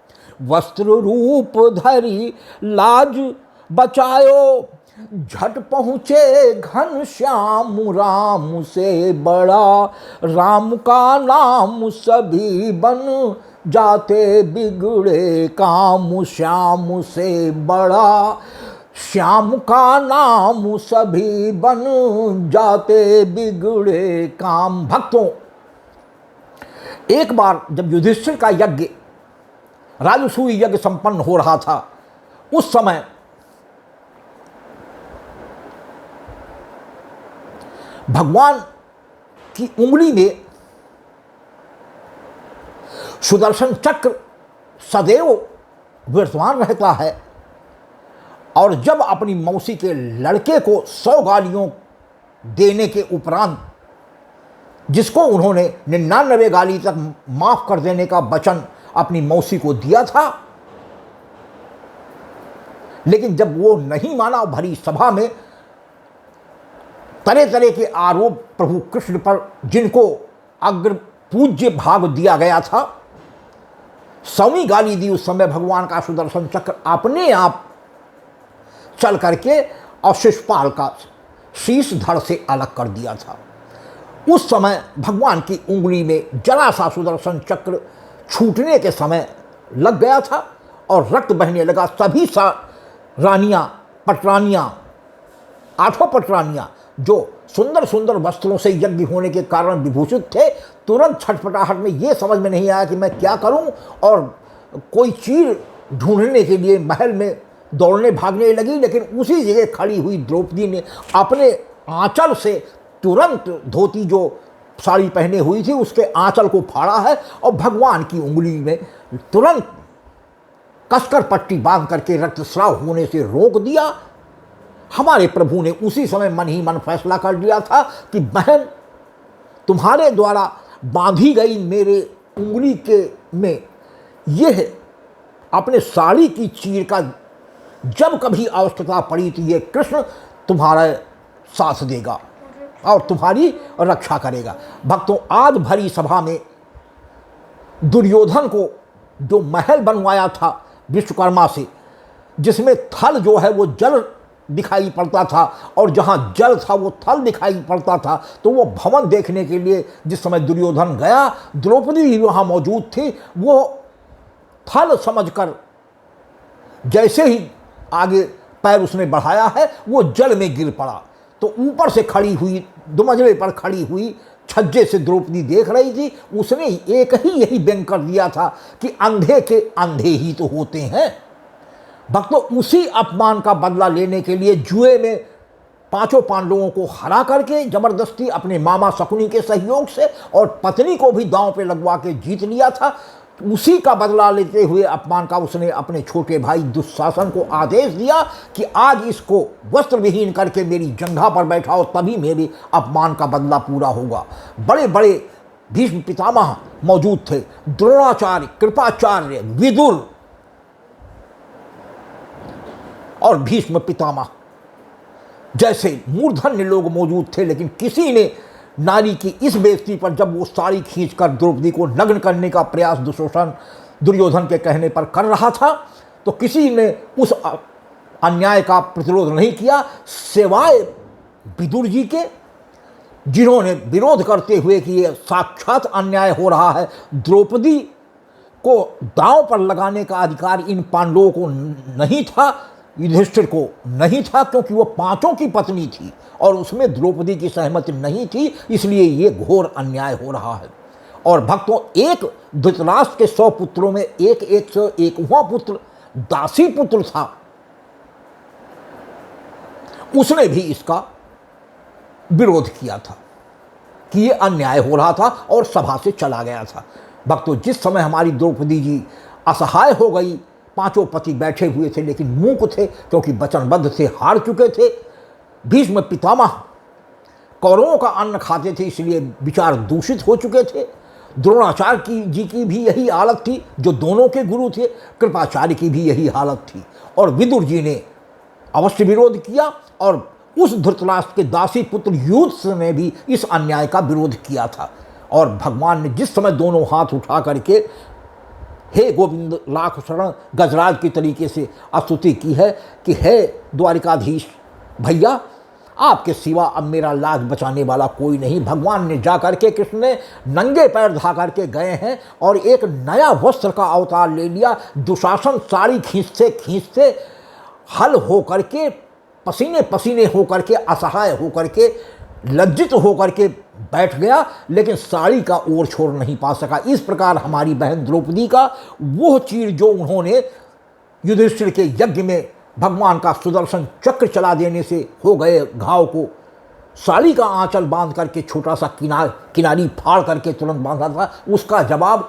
वस्त्र रूप धरि लाज बचायो, झट पहुँचे घनश्याम, राम से बड़ा राम का नाम, सभी बन जाते बिगड़े काम, श्याम से बड़ा श्याम का नाम, सभी बन जाते बिगड़े काम। भक्तों, एक बार जब युधिष्ठिर का यज्ञ, राजसूय यज्ञ संपन्न हो रहा था, उस समय भगवान की उंगली में सुदर्शन चक्र सदैव विराजमान रहता है, और जब अपनी मौसी के लड़के को 100 गालियों देने के उपरांत, जिसको उन्होंने 99 गाली तक माफ कर देने का वचन अपनी मौसी को दिया था, लेकिन जब वो नहीं माना, भरी सभा में तरह तरह के आरोप प्रभु कृष्ण पर, जिनको अग्र पूज्य भाग दिया गया था, 100वीं गाली दी। उस समय भगवान का सुदर्शन चक्र अपने आप चल करके और शिशुपाल का शीश धड़ से अलग कर दिया था। उस समय भगवान की उंगली में जरा सा सुदर्शन चक्र छूटने के समय लग गया था और रक्त बहने लगा। सभी सा रानियां, पटरानियां, 8 पटरानियां जो सुंदर सुंदर वस्त्रों से यज्ञ होने के कारण विभूषित थे, तुरंत छटपटाहट में ये समझ में नहीं आया कि मैं क्या करूं, और कोई चीर ढूंढने के लिए महल में दौड़ने भागने लगी। लेकिन उसी जगह खड़ी हुई द्रौपदी ने अपने आंचल से तुरंत धोती, जो साड़ी पहने हुई थी, उसके आंचल को फाड़ा है और भगवान की उंगली में तुरंत कसकर पट्टी बांध करके रक्तस्राव होने से रोक दिया। हमारे प्रभु ने उसी समय मन ही मन फैसला कर लिया था कि बहन, तुम्हारे द्वारा बांधी गई मेरे उंगली के में यह अपने साड़ी की चीर का जब कभी आवश्यकता पड़ी तो ये कृष्ण तुम्हारा साथ देगा और तुम्हारी रक्षा करेगा। भक्तों, आज भरी सभा में दुर्योधन को जो महल बनवाया था विश्वकर्मा से, जिसमें थल जो है वो जल दिखाई पड़ता था और जहाँ जल था वो थल दिखाई पड़ता था, तो वो भवन देखने के लिए जिस समय दुर्योधन गया, द्रौपदी भी वहाँ मौजूद थी। वो थल समझकर जैसे ही आगे पैर उसने बढ़ाया है, वो जल में गिर पड़ा। तो ऊपर से खड़ी हुई, दुमजले पर खड़ी हुई छज्जे से द्रौपदी देख रही थी। उसने एक ही यही व्यंग कर दिया था कि अंधे के अंधे ही तो होते हैं। भक्तों, उसी अपमान का बदला लेने के लिए जुए में 5 पांडवों को हरा करके जबरदस्ती अपने मामा शकुनी के सहयोग से और पत्नी को भी दांव पे लगवा के जीत लिया था। उसी का बदला लेते हुए अपमान का उसने अपने छोटे भाई दुशासन को आदेश दिया कि आज इसको वस्त्र विहीन करके मेरी जंघा पर बैठाओ, तभी मेरे अपमान का बदला पूरा होगा। बड़े बड़े भीष्म पितामह मौजूद थे, द्रोणाचार्य, कृपाचार्य, विदुर और भीष्म पितामह जैसे मूर्धन्य लोग मौजूद थे। लेकिन किसी ने नारी की इस बेइज्जती पर, जब वो साड़ी खींचकर द्रौपदी को नग्न करने का प्रयास दुर्योधन के कहने पर कर रहा था, तो किसी ने उस अन्याय का प्रतिरोध नहीं किया सिवाय विदुर जी के, जिन्होंने विरोध करते हुए कि ये साक्षात अन्याय हो रहा है, द्रौपदी को दांव पर लगाने का अधिकार इन पांडवों को नहीं था, युधिष्ठिर को नहीं था, क्योंकि वो पांचों की पत्नी थी और उसमें द्रौपदी की सहमति नहीं थी, इसलिए ये घोर अन्याय हो रहा है। और भक्तों, एक धृतराष्ट्र के 100 पुत्रों में एक 101वां पुत्र दासी पुत्र था, उसने भी इसका विरोध किया था कि ये अन्याय हो रहा था और सभा से चला गया था। भक्तों, जिस समय हमारी द्रौपदी जी असहाय हो गई, पांचों पति बैठे हुए थे लेकिन मूक थे, क्योंकि वचनबद्ध थे, हार चुके थे। भीष्म पितामह कौरवों का अन्न खाते थे, इसलिए विचार दूषित हो चुके थे। द्रोणाचार्य जी की भी यही हालत थी, जो दोनों के गुरु थे। कृपाचार्य की भी यही हालत थी, और विदुर जी ने अवश्य विरोध किया, और उस धृतराष्ट्र के दासी पुत्र युधिष्ठिर ने भी इस अन्याय का विरोध किया था। और भगवान ने जिस समय दोनों हाथ उठा करके हे गोविंद लाख शरण गजराज की तरीके से स्तुति की है कि हे द्वारिकाधीश भैया, आपके सिवा अब मेरा लाज बचाने वाला कोई नहीं। भगवान ने जा करके, कृष्ण ने नंगे पैर धा करके गए हैं और एक नया वस्त्र का अवतार ले लिया। दुशासन साड़ी खींचते खींचते हल हो करके, पसीने पसीने हो करके, असहाय हो करके, लज्जित हो करके बैठ गया, लेकिन साड़ी का ओर छोड़ नहीं पा सका। इस प्रकार हमारी बहन द्रौपदी का वो चीर जो उन्होंने युधिष्ठिर के यज्ञ में भगवान का सुदर्शन चक्र चला देने से हो गए घाव को, साड़ी का आंचल बांध करके छोटा सा किनारी फाड़ करके तुरंत बांधा था, उसका जवाब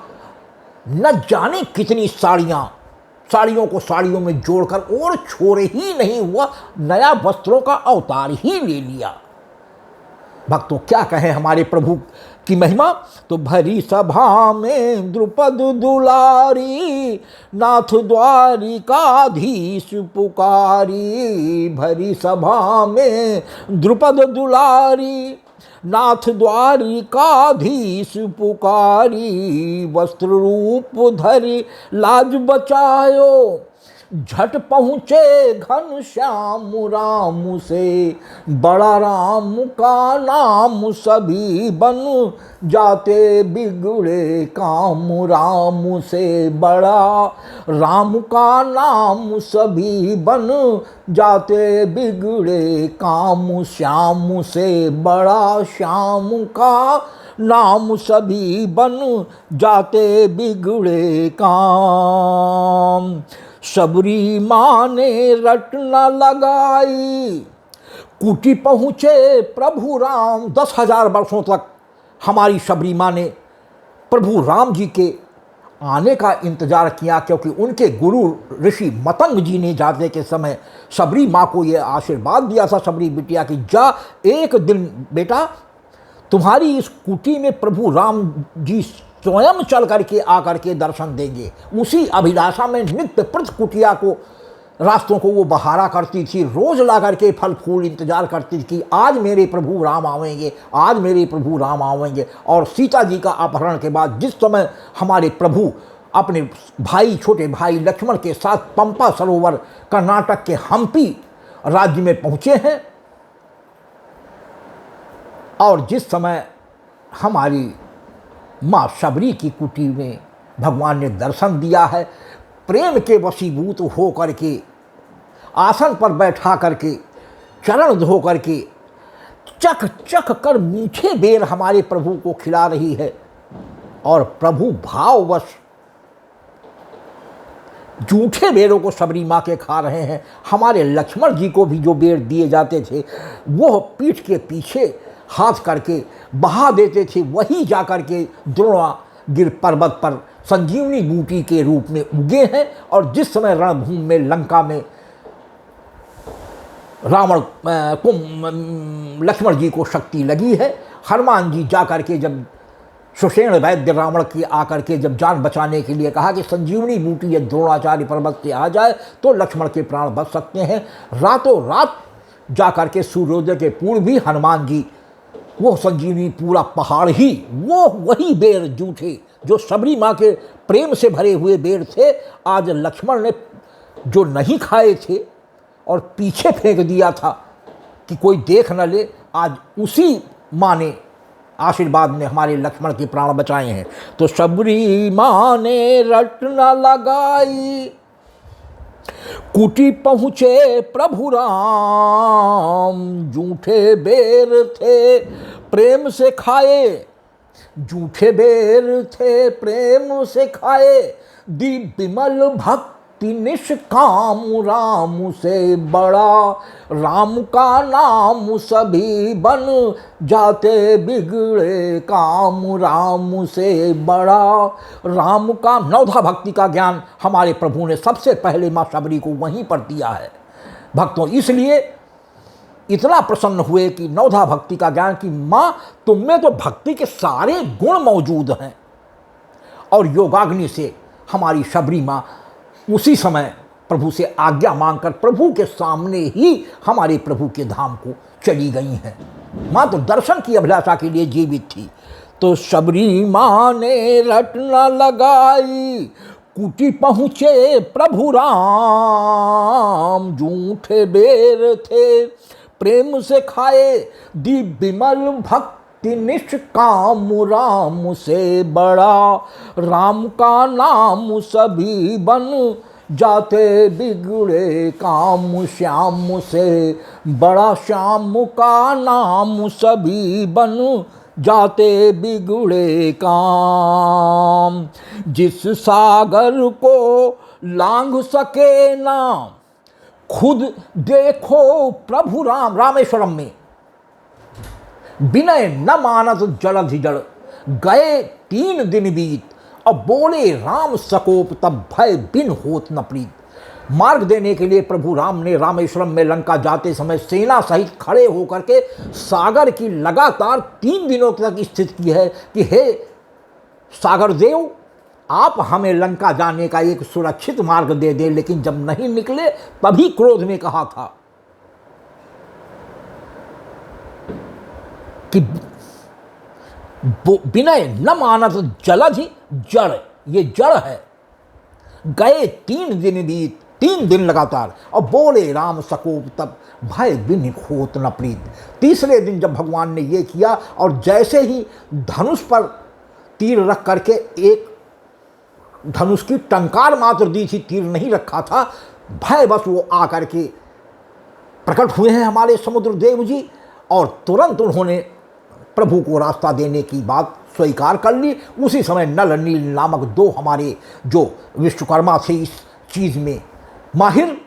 न जाने कितनी साड़ियों को साड़ियों में जोड़कर और छोड़े ही नहीं हुआ, नया वस्त्रों का अवतार ही ले लिया। भक्तों, क्या कहें हमारे प्रभु की महिमा। तो भरी सभा में द्रुपद दुलारी, नाथ द्वारिकाधीश पुकारी। भरी सभा में द्रुपद दुलारी, नाथ द्वारिकाधीश पुकारी। वस्त्र रूप धरि लाज बचायो, झट पहुँचे घन श्याम राम से। बड़ा राम का नाम सभी बन जाते बिगड़े काम राम से। बड़ा राम का नाम सभी बन जाते बिगड़े काम श्याम से। बड़ा श्याम का नाम सभी बन जाते बिगड़े काम। सबरी माँ ने रट न लगाई, कुटी पहुँचे प्रभु राम। 10,000 वर्षों तक हमारी सबरी माँ ने प्रभु राम जी के आने का इंतजार किया, क्योंकि उनके गुरु ऋषि मतंग जी ने जाते के समय सबरी माँ को ये आशीर्वाद दिया था, सबरी बिटिया की, जा एक दिन बेटा तुम्हारी इस कुटी में प्रभु राम जी स्वयं चल करके आकर के दर्शन देंगे। उसी अभिलाषा में नित्य प्रति कुटिया को, रास्तों को वो बहारा करती थी, रोज ला करके फल फूल इंतजार करती थी कि आज मेरे प्रभु राम आवेंगे, आज मेरे प्रभु राम आवेंगे। और सीता जी का अपहरण के बाद जिस समय हमारे प्रभु अपने भाई, छोटे भाई लक्ष्मण के साथ पंपा सरोवर कर्नाटक के हम्पी राज्य में पहुँचे हैं, और जिस समय हमारी माँ शबरी की कुटी में भगवान ने दर्शन दिया है, प्रेम के वशीभूत हो करके आसन पर बैठा करके चरण धो करके चख चख कर मीठे बेर हमारे प्रभु को खिला रही है। और प्रभु भाववश जूठे बेरों को सबरी माँ के खा रहे हैं। हमारे लक्ष्मण जी को भी जो बेर दिए जाते थे वो पीठ के पीछे हाथ करके बहा देते थे, वही जा करके द्रोणागिर पर्वत पर संजीवनी बूटी के रूप में उगे हैं। और जिस समय रणभूमि में लंका में रावण को लक्ष्मण जी को शक्ति लगी है, हनुमान जी जा करके जब सुषेण वैद्य रावण की आकर के जब जान बचाने के लिए कहा कि संजीवनी बूटी यदि द्रोणाचार्य पर्वत से आ जाए तो लक्ष्मण के प्राण बच सकते हैं, रातों रात जा करके सूर्योदय के पूर्व भी हनुमान जी वो संजीवनी पूरा पहाड़ ही, वो वही बेर जूठे जो सबरी माँ के प्रेम से भरे हुए बेर थे, आज लक्ष्मण ने जो नहीं खाए थे और पीछे फेंक दिया था कि कोई देख न ले, आज उसी माँ ने आशीर्वाद में हमारे लक्ष्मण के प्राण बचाए हैं। तो सबरी माँ ने रट न लगाई, कुटी पहुँचे प्रभु राम, जूठे बेर थे प्रेम से खाए, जूठे बेर थे प्रेम से खाए, दी विमल भक्ति निष्काम, राम से बड़ा राम का नाम, सभी बन जाते बिगड़े काम, राम से बड़ा राम का। नवधा भक्ति का ज्ञान हमारे प्रभु ने सबसे पहले माँ शबरी को वहीं पर दिया है। भक्तों, इसलिए इतना प्रसन्न हुए कि नवधा भक्ति का ज्ञान की माँ तुम में तो भक्ति के सारे गुण मौजूद हैं। और योगाग्नि से हमारी शबरी माँ उसी समय प्रभु से आज्ञा मांगकर प्रभु के सामने ही हमारे प्रभु के धाम को चली गई हैं। माँ तो दर्शन की अभिलाषा के लिए जीवित थी। तो शबरी माँ ने रट न लगाई, कुटी पहुँचे प्रभु राम, जूठे बेर थे प्रेम से खाए, दी विमल भक्ति निष्काम, राम से बड़ा राम का नाम, सभी बन जाते बिगड़े काम, श्याम से बड़ा श्याम का नाम, सभी बन जाते बिगड़े काम। जिस सागर को लांघ सके ना, खुद देखो प्रभु राम, रामेश्वरम में विनय न मानस जलधि जड़, गए 3 दिन बीत, अब बोले राम सकोप, तब भय बिन होत न प्रीत। मार्ग देने के लिए प्रभु राम ने रामेश्वरम में लंका जाते समय सेना सहित खड़े होकर के सागर की लगातार 3 दिनों तक स्थिति की है कि हे सागर देव, आप हमें लंका जाने का एक सुरक्षित मार्ग दे दे। लेकिन जब नहीं निकले तभी क्रोध में कहा था कि विनय न मानस जलधि जड़, ये जड़ है। गए 3 दिन बीत, 3 दिन लगातार, और बोले राम सकोप, तब भय बिन होत न प्रीत। तीसरे दिन जब भगवान ने ये किया और जैसे ही धनुष पर तीर रख करके एक धनुष की टंकार मात्र दी थी, तीर नहीं रखा था, भय बस वो आकर के प्रकट हुए हैं हमारे समुद्र देव जी, और तुरंत उन्होंने प्रभु को रास्ता देने की बात स्वीकार कर ली। उसी समय नल नील नामक 2 हमारे जो विश्वकर्मा थे इस चीज़ में माहिर,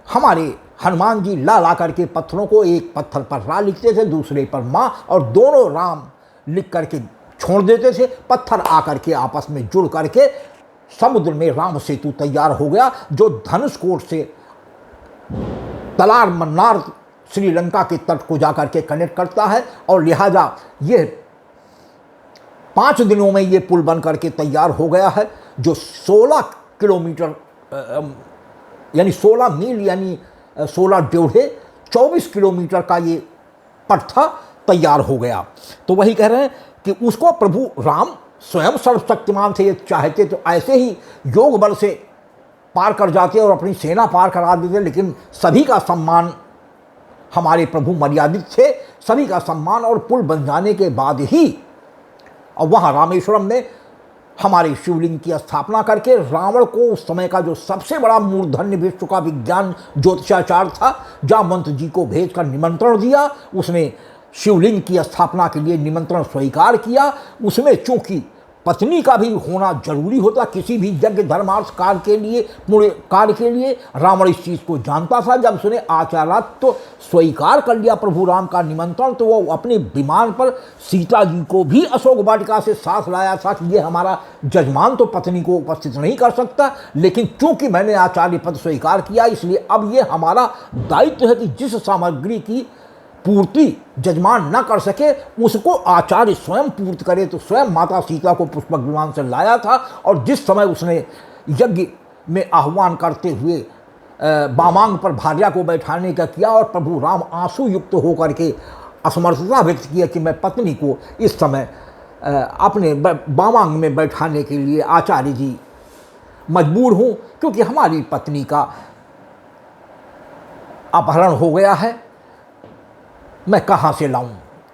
हमारे हनुमान जी ला ला करके पत्थरों को, एक पत्थर पर रा लिखते थे, दूसरे पर माँ, और दोनों राम लिख करके छोड़ देते थे। पत्थर आकर के आपस में जुड़ करके समुद्र में राम सेतु तैयार हो गया, जो धनुषकोट से तलार मन्नार श्रीलंका के तट को जाकर के कनेक्ट करता है। और लिहाजा ये 5 दिनों में ये पुल बन करके तैयार हो गया है, जो 16 किलोमीटर यानी 16 मील यानी 16 ड्योढ़े 24 किलोमीटर का ये पथ था, तैयार हो गया। तो वही कह रहे हैं कि उसको प्रभु राम स्वयं सर्वशक्तिमान थे, ये चाहते तो ऐसे ही योग बल से पार कर जाते और अपनी सेना पार करा देते। लेकिन सभी का सम्मान, हमारे प्रभु मर्यादित थे, सभी का सम्मान और पुल बन जाने के बाद ही, और वहाँ रामेश्वरम में हमारे शिवलिंग की स्थापना करके रावण को उस समय का जो सबसे बड़ा मूर्धन्य विश्व का विज्ञान ज्योतिषाचार्य था, जामवंत जी को भेजकर निमंत्रण दिया। उसने शिवलिंग की स्थापना के लिए निमंत्रण स्वीकार किया। उसमें चूंकि पत्नी का भी होना जरूरी होता किसी भी यज्ञ धर्मार्थ कार्य के लिए, पूरे कार्य के लिए, रावण इस चीज़ को जानता था। जब उसने आचार्यत्व तो स्वीकार कर लिया प्रभु राम का निमंत्रण, तो वो अपने विमान पर सीता जी को भी अशोक वाटिका से साथ लाया था कि ये हमारा जजमान तो पत्नी को उपस्थित नहीं कर सकता, लेकिन चूंकि मैंने आचार्य पद स्वीकार किया, इसलिए अब ये हमारा दायित्व है कि जिस सामग्री की पूर्ति जजमान न कर सके उसको आचार्य स्वयं पूर्ति करे। तो स्वयं माता सीता को पुष्पक विमान से लाया था, और जिस समय उसने यज्ञ में आह्वान करते हुए वामांग पर भार्या को बैठाने का किया, और प्रभु राम आंसू युक्त होकर के असमर्थता व्यक्त किया कि मैं पत्नी को इस समय अपने वामांग में बैठाने के लिए आचार्य जी मजबूर हूँ, क्योंकि हमारी पत्नी का अपहरण हो गया है, मैं कहाँ से लाऊं।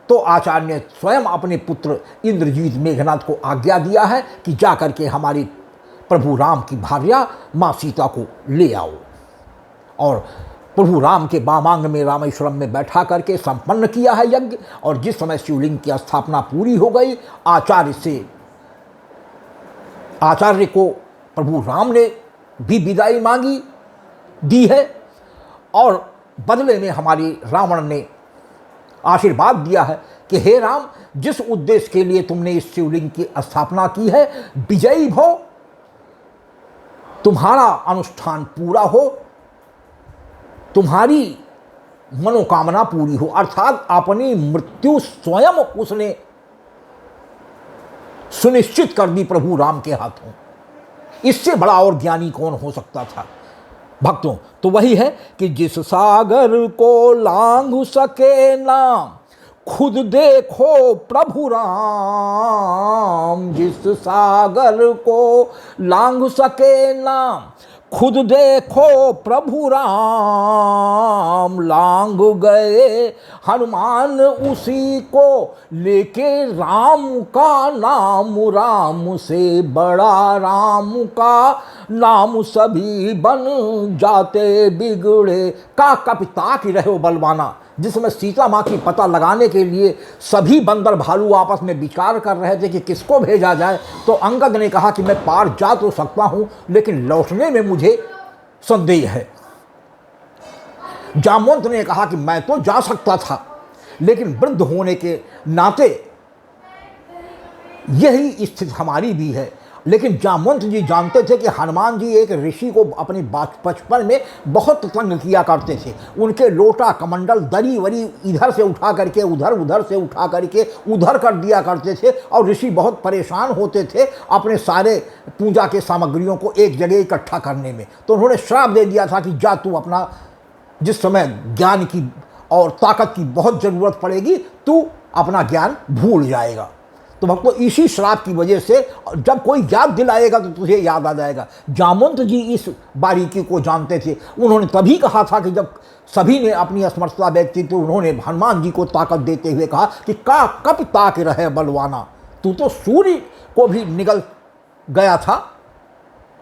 तो आचार्य ने स्वयं अपने पुत्र इंद्रजीत मेघनाथ को आज्ञा दिया है कि जा करके हमारी प्रभु राम की भार्या माँ सीता को ले आओ। और प्रभु राम के वामांग में रामेश्वरम में बैठा करके संपन्न किया है यज्ञ। और जिस समय शिवलिंग की स्थापना पूरी हो गई, आचार्य को प्रभु राम ने भी विदाई मांगी दी है, और बदले में हमारी रावण ने आशीर्वाद दिया है कि हे राम, जिस उद्देश्य के लिए तुमने इस शिवलिंग की स्थापना की है, विजयी भव, तुम्हारा अनुष्ठान पूरा हो, तुम्हारी मनोकामना पूरी हो। अर्थात अपनी मृत्यु स्वयं उसने सुनिश्चित कर दी प्रभु राम के हाथों। इससे बड़ा और ज्ञानी कौन हो सकता था भक्तों? तो वही है कि जिस सागर को लांघ सके नाम, खुद देखो प्रभु राम। जिस सागर को लांघ सके नाम, खुद देखो प्रभु राम। लांघ गए हनुमान उसी को लेके राम का नाम। राम से बड़ा राम का नाम सभी बन जाते बिगड़े। का कपिता की रहे हो बलवाना। जिसमें सीता माँ की पता लगाने के लिए सभी बंदर भालू आपस में विचार कर रहे थे कि किसको भेजा जाए, तो अंगद ने कहा कि मैं पार जा तो सकता हूँ, लेकिन लौटने में मुझे संदेह है। जामवंत ने कहा कि मैं तो जा सकता था, लेकिन वृद्ध होने के नाते यही स्थिति हमारी भी है। लेकिन जामवंत जी जानते थे कि हनुमान जी एक ऋषि को अपने बचपन में बहुत तंग किया करते थे। उनके लोटा कमंडल दरी वरी इधर से उठा करके उधर से उठा करके उधर कर दिया करते थे, और ऋषि बहुत परेशान होते थे अपने सारे पूजा के सामग्रियों को एक जगह इकट्ठा करने में। तो उन्होंने श्राप दे दिया था कि जा तू अपना, जिस समय ज्ञान की और ताकत की बहुत ज़रूरत पड़ेगी, तू अपना ज्ञान भूल जाएगा। तो भक्तों, इसी श्राप की वजह से जब कोई याद दिलाएगा तो तुझे याद आ जाएगा। जामवंत जी इस बारीकी को जानते थे। उन्होंने तभी कहा था कि जब सभी ने अपनी असमर्थता व्यक्त की, तो उन्होंने हनुमान जी को ताकत देते हुए कहा कि का कप ताक रहे बलवाना। तू तो सूर्य को भी निगल गया था,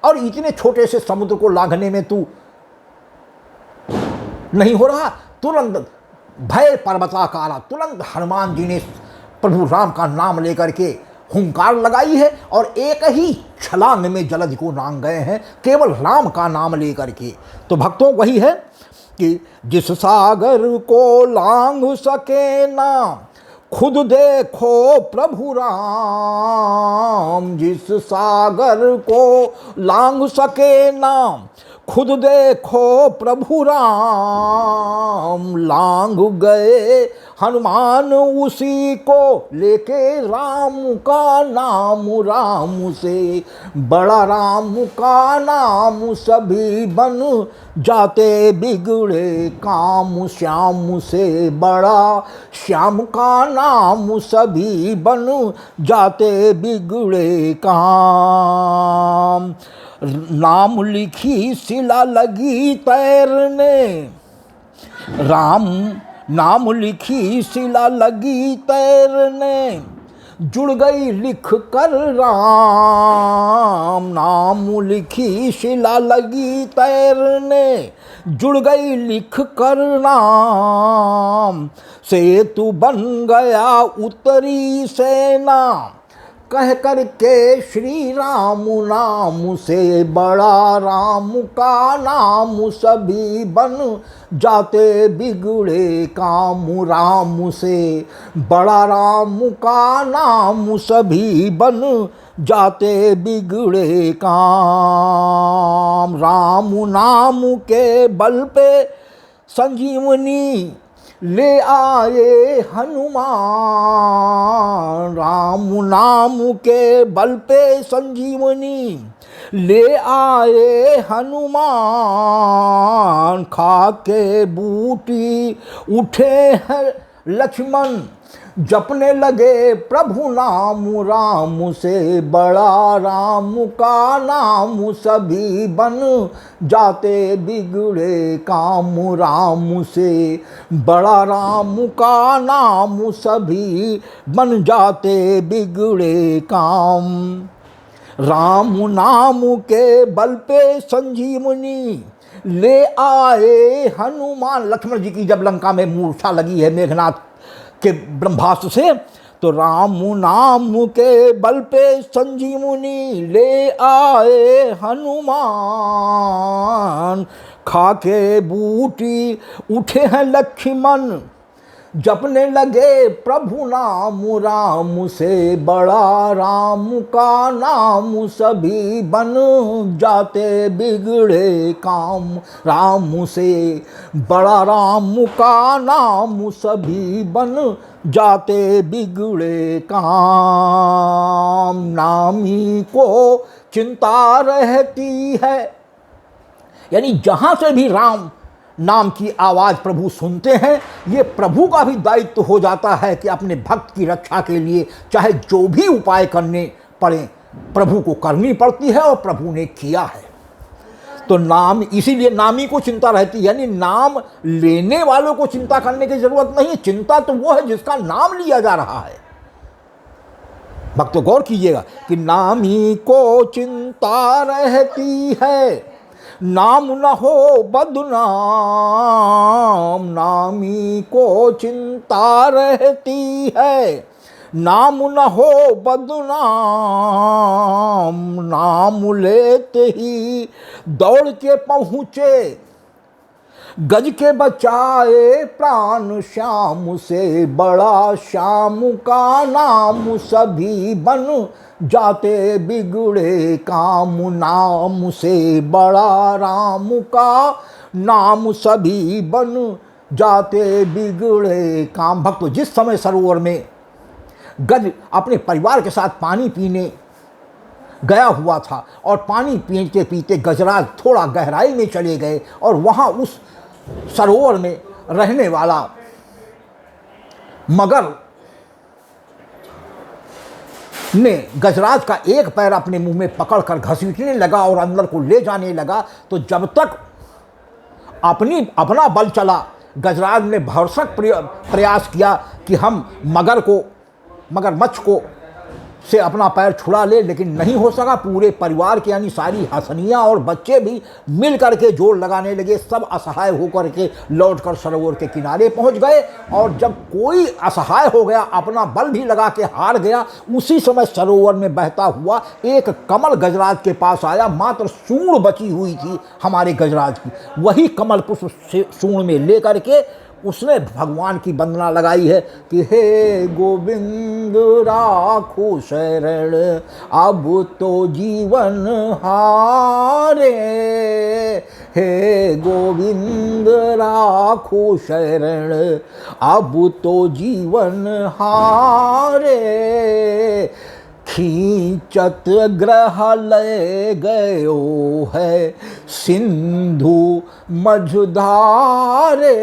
और इतने छोटे से समुद्र को लांघने में तू नहीं हो रहा। तुरंत भय पर्वताकारा, तुरंत हनुमान जी ने प्रभु राम का नाम लेकर के हुंकार लगाई है, और एक ही छलांग में जलधि को लांघ गए हैं, केवल राम का नाम लेकर के। तो भक्तों, वही है कि जिस सागर को लांघ सके नाम, खुद देखो प्रभु राम। जिस सागर को लांघ सके नाम, खुद देखो प्रभु राम। लांघ गए हनुमान उसी को लेके राम का नाम। राम से बड़ा राम का नाम सभी बन जाते बिगड़े काम। श्याम से बड़ा श्याम का नाम सभी बन जाते बिगड़े काम। नाम लिखी शिला लगी तैरने, राम नाम लिखी शिला लगी तैरने। जुड़ गई लिख कर राम। नाम लिखी शिला लगी तैरने, जुड़ गई लिख कर राम। सेतु बन गया उत्तरी सेना, कह कर के श्री राम। नाम से बड़ा राम का नाम सभी बन जाते बिगड़े काम। राम से बड़ा राम का नाम सभी बन जाते बिगड़े काम। राम नाम के बल पे संजीवनी ले आए हनुमान। राम नाम के बल पे संजीवनी ले आए हनुमान। खाके बूटी उठे हैं लक्ष्मण, जपने लगे प्रभु नाम। राम से बड़ा राम का नाम सभी बन जाते बिगड़े काम। राम से बड़ा राम का नाम सभी बन जाते बिगड़े काम। राम नाम के बल पे संजीवनी ले आए हनुमान। लक्ष्मण जी की जब लंका में मूर्छा लगी है मेघनाथ के ब्रह्मास्त्र से, तो राम नाम के बल पे संजीवनी ले आए हनुमान। खाके बूटी उठे हैं लक्ष्मण, जपने लगे प्रभु नाम। राम से बड़ा राम का नाम, सभी बन जाते बिगड़े काम। राम से बड़ा राम का नाम, सभी बन जाते बिगड़े काम। नामी को चिंता रहती है, यानी जहाँ से भी राम नाम की आवाज़ प्रभु सुनते हैं, ये प्रभु का भी दायित्व हो जाता है कि अपने भक्त की रक्षा के लिए चाहे जो भी उपाय करने पड़े प्रभु को करनी पड़ती है, और प्रभु ने किया है। तो नाम, इसीलिए नामी को चिंता रहती है, यानी नाम लेने वालों को चिंता करने की जरूरत नहीं है। चिंता तो वो है जिसका नाम लिया जा रहा है। भक्तों गौर कीजिएगा कि नामी को चिंता रहती है, नाम न हो बदनाम। नामी को चिंता रहती है, नाम न हो बदनाम। नाम लेते ही दौड़ के पहुँचे, गज के बचाए प्राण। श्याम से बड़ा श्याम का नाम, सभी बन जाते बिगड़े काम। नाम से बड़ा राम का नाम, सभी बन जाते बिगड़े काम। भक्तों, जिस समय सरोवर में गज अपने परिवार के साथ पानी पीने गया हुआ था, और पानी पीते पीते गजराज थोड़ा गहराई में चले गए, और वहाँ उस सरोवर में रहने वाला मगर ने गजराज का एक पैर अपने मुंह में पकड़कर घसीटने लगा और अंदर को ले जाने लगा। तो जब तक अपना बल चला, गजराज ने भरसक प्रयास किया कि हम मगरमच्छ को से अपना पैर छुड़ा ले, लेकिन नहीं हो सका। पूरे परिवार के यानी सारी हंसनियाँ और बच्चे भी मिल करके जोर लगाने लगे। सब असहाय होकर के लौटकर सरोवर के किनारे पहुंच गए, और जब कोई असहाय हो गया, अपना बल भी लगा के हार गया, उसी समय सरोवर में बहता हुआ एक कमल गजराज के पास आया। मात्र सूंड बची हुई थी हमारे गजराज की, वही कमल पुष्प सूंड में ले करके उसने भगवान की वंदना लगाई है कि हे गोविंद राखो शरण, अब तो जीवन हारे। हे गोविंद राखो शरण, अब तो जीवन हारे। खींचत ग्रह ले गयो है सिंधु मझधारे।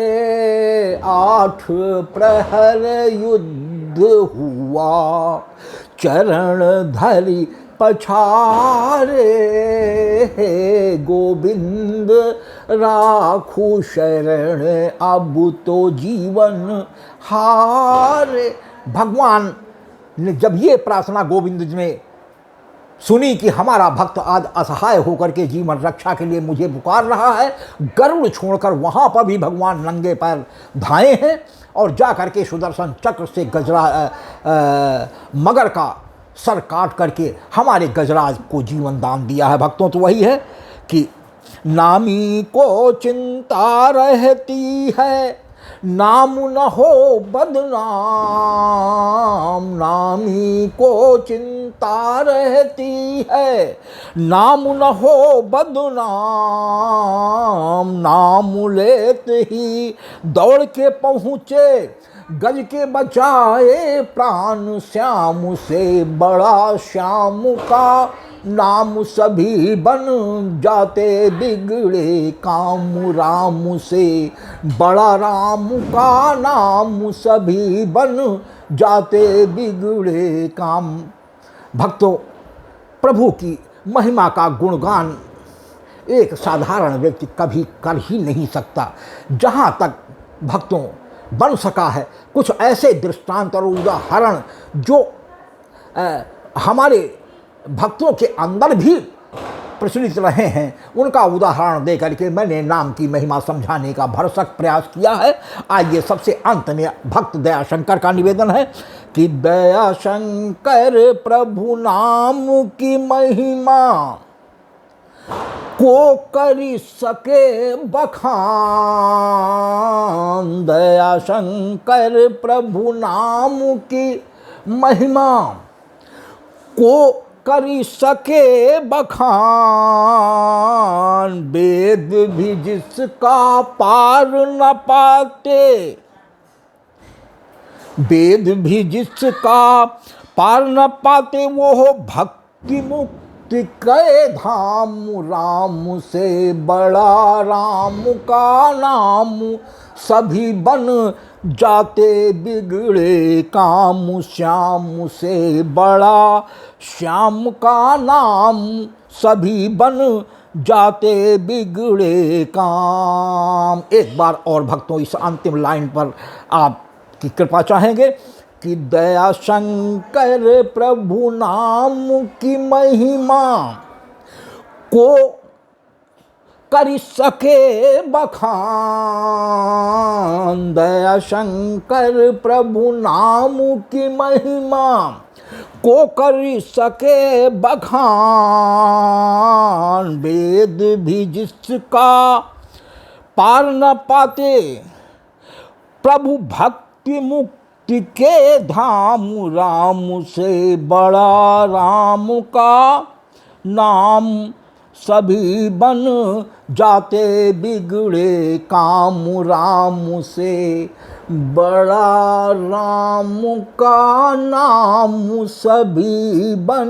8 प्रहर युद्ध हुआ, चरण धरि पछारे। हे गोविंद राखो शरण, अब तो जीवन हारे। भगवान ने जब ये प्रार्थना गोविंद जी ने सुनी कि हमारा भक्त आज असहाय होकर के जीवन रक्षा के लिए मुझे पुकार रहा है, गरुड़ छोड़कर वहाँ पर भी भगवान नंगे पैर धाए हैं, और जा करके सुदर्शन चक्र से मगर का सर काट करके हमारे गजराज को जीवन दान दिया है। भक्तों, तो वही है कि नामी को चिंता रहती है, नाम न हो बदनाम। नामी को चिंता रहती है, नाम न हो बदनाम। नाम लेते ही दौड़ के पहुँचे, गज के बचाए प्राण। श्याम से बड़ा श्याम का नाम, सभी बन जाते बिगड़े काम। राम से बड़ा राम का नाम, सभी बन जाते बिगड़े काम। भक्तों, प्रभु की महिमा का गुणगान एक साधारण व्यक्ति कभी कर ही नहीं सकता। जहाँ तक भक्तों बन सका है, कुछ ऐसे दृष्टांत और उदाहरण जो हमारे भक्तों के अंदर भी प्रचलित रहे हैं, उनका उदाहरण दे करके मैंने नाम की महिमा समझाने का भरसक प्रयास किया है। आइए सबसे अंत में भक्त दयाशंकर का निवेदन है कि दयाशंकर प्रभु नाम की महिमा को करी सके बखान। दयाशंकर प्रभु नाम की महिमा को करी सके बखान। वेद भी जिसका पार न पाते, वेद भी जिसका पार न पाते, वो हो भक्ति मुक्ति के धाम। राम से बड़ा राम का नाम, सभी बन जाते बिगड़े काम। श्याम से बड़ा श्याम का नाम, सभी बन जाते बिगड़े काम। एक बार और भक्तों इस अंतिम लाइन पर आपकी कृपा चाहेंगे कि दयाशंकर प्रभु नाम की महिमा को कर सके बखान। दयाशंकर प्रभु नाम की महिमा को कर सके बखान। वेद भी जिसका पार न पाते, प्रभु भक्ति मुक्ति के धाम। राम से बड़ा राम का नाम, सभी बन जाते बिगड़े काम। राम से बड़ा राम का नाम, सभी बन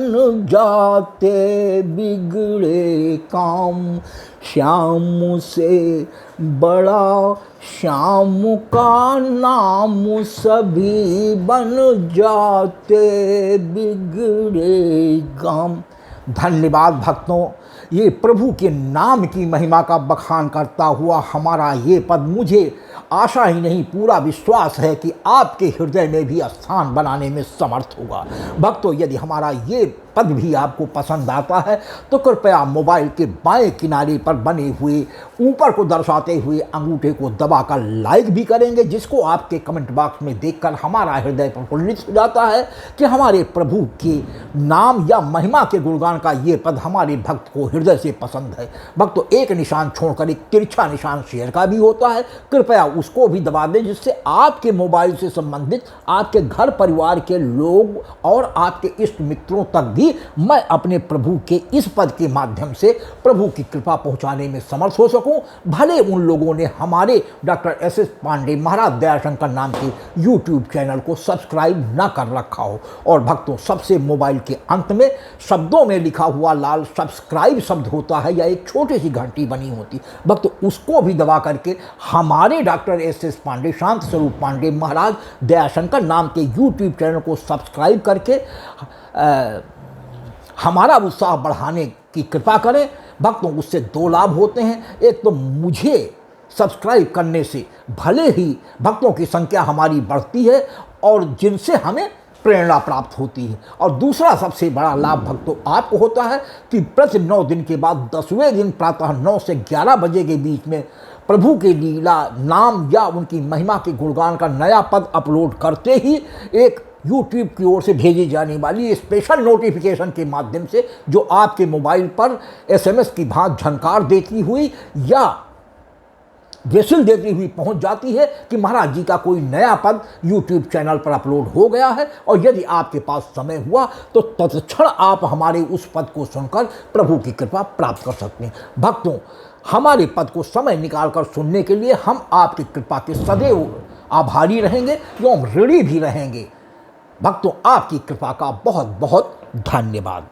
जाते बिगड़े काम। श्याम से बड़ा श्याम का नाम, सभी बन जाते बिगड़े काम। धन्यवाद भक्तों, ये प्रभु के नाम की महिमा का बखान करता हुआ हमारा ये पद मुझे आशा ही नहीं पूरा विश्वास है कि आपके हृदय में भी स्थान बनाने में समर्थ होगा। भक्तों, यदि हमारा ये पद भी आपको पसंद आता है तो कृपया मोबाइल के बाएं किनारे पर बने हुए ऊपर को दर्शाते हुए अंगूठे को दबाकर लाइक भी करेंगे, जिसको आपके कमेंट बॉक्स में देखकर हमारा हृदय प्रफुल्लित हो जाता है कि हमारे प्रभु के नाम या महिमा के गुणगान का ये पद हमारे भक्त को हृदय से पसंद है। भक्तों, एक निशान छोड़कर एक तिरछा निशान शेयर का भी होता है, कृपया उसको भी दबा दें, जिससे आपके मोबाइल से संबंधित आपके घर परिवार के लोग और आपके इष्ट मित्रों तक भी मैं अपने प्रभु के इस पद के माध्यम से प्रभु की कृपा पहुंचाने में समर्थ हो सकूं। भले उन लोगों ने हमारे डॉक्टर एस एस पांडे महाराज दयाशंकर नाम के यूट्यूब चैनल को सब्सक्राइब ना कर रखा हो। और भक्तों, सबसे मोबाइल के अंत में शब्दों में लिखा हुआ लाल सब्सक्राइब शब्द होता है या एक छोटी सी घंटी बनी होती, भक्तों उसको भी दबा करके हमारे डॉक्टर एस एस पांडे शांत स्वरूप पांडे महाराज दयाशंकर नाम के यूट्यूब चैनल को सब्सक्राइब करके हमारा उत्साह बढ़ाने की कृपा करें। भक्तों, उससे दो लाभ होते हैं। एक तो मुझे सब्सक्राइब करने से भले ही भक्तों की संख्या हमारी बढ़ती है और जिनसे हमें प्रेरणा प्राप्त होती है, और दूसरा सबसे बड़ा लाभ भक्तों आपको होता है कि प्रति 9 दिन के बाद 10वें दिन प्रातः 9 से 11 बजे के बीच में प्रभु के लीला नाम या उनकी महिमा के गुणगान का नया पद अपलोड करते ही एक YouTube की ओर से भेजी जाने वाली स्पेशल नोटिफिकेशन के माध्यम से जो आपके मोबाइल पर SMS की भांति झनकार देती हुई या विसिल देती हुई पहुंच जाती है कि महाराज जी का कोई नया पद YouTube चैनल पर अपलोड हो गया है। और यदि आपके पास समय हुआ तो तत्क्षण आप हमारे उस पद को सुनकर प्रभु की कृपा प्राप्त कर सकते हैं। भक्तों, हमारे पद को समय निकालकर सुनने के लिए हम आपकी कृपा के सदैव आभारी रहेंगे एवं ऋणी भी रहेंगे। भक्तों, आपकी कृपा का बहुत बहुत धन्यवाद।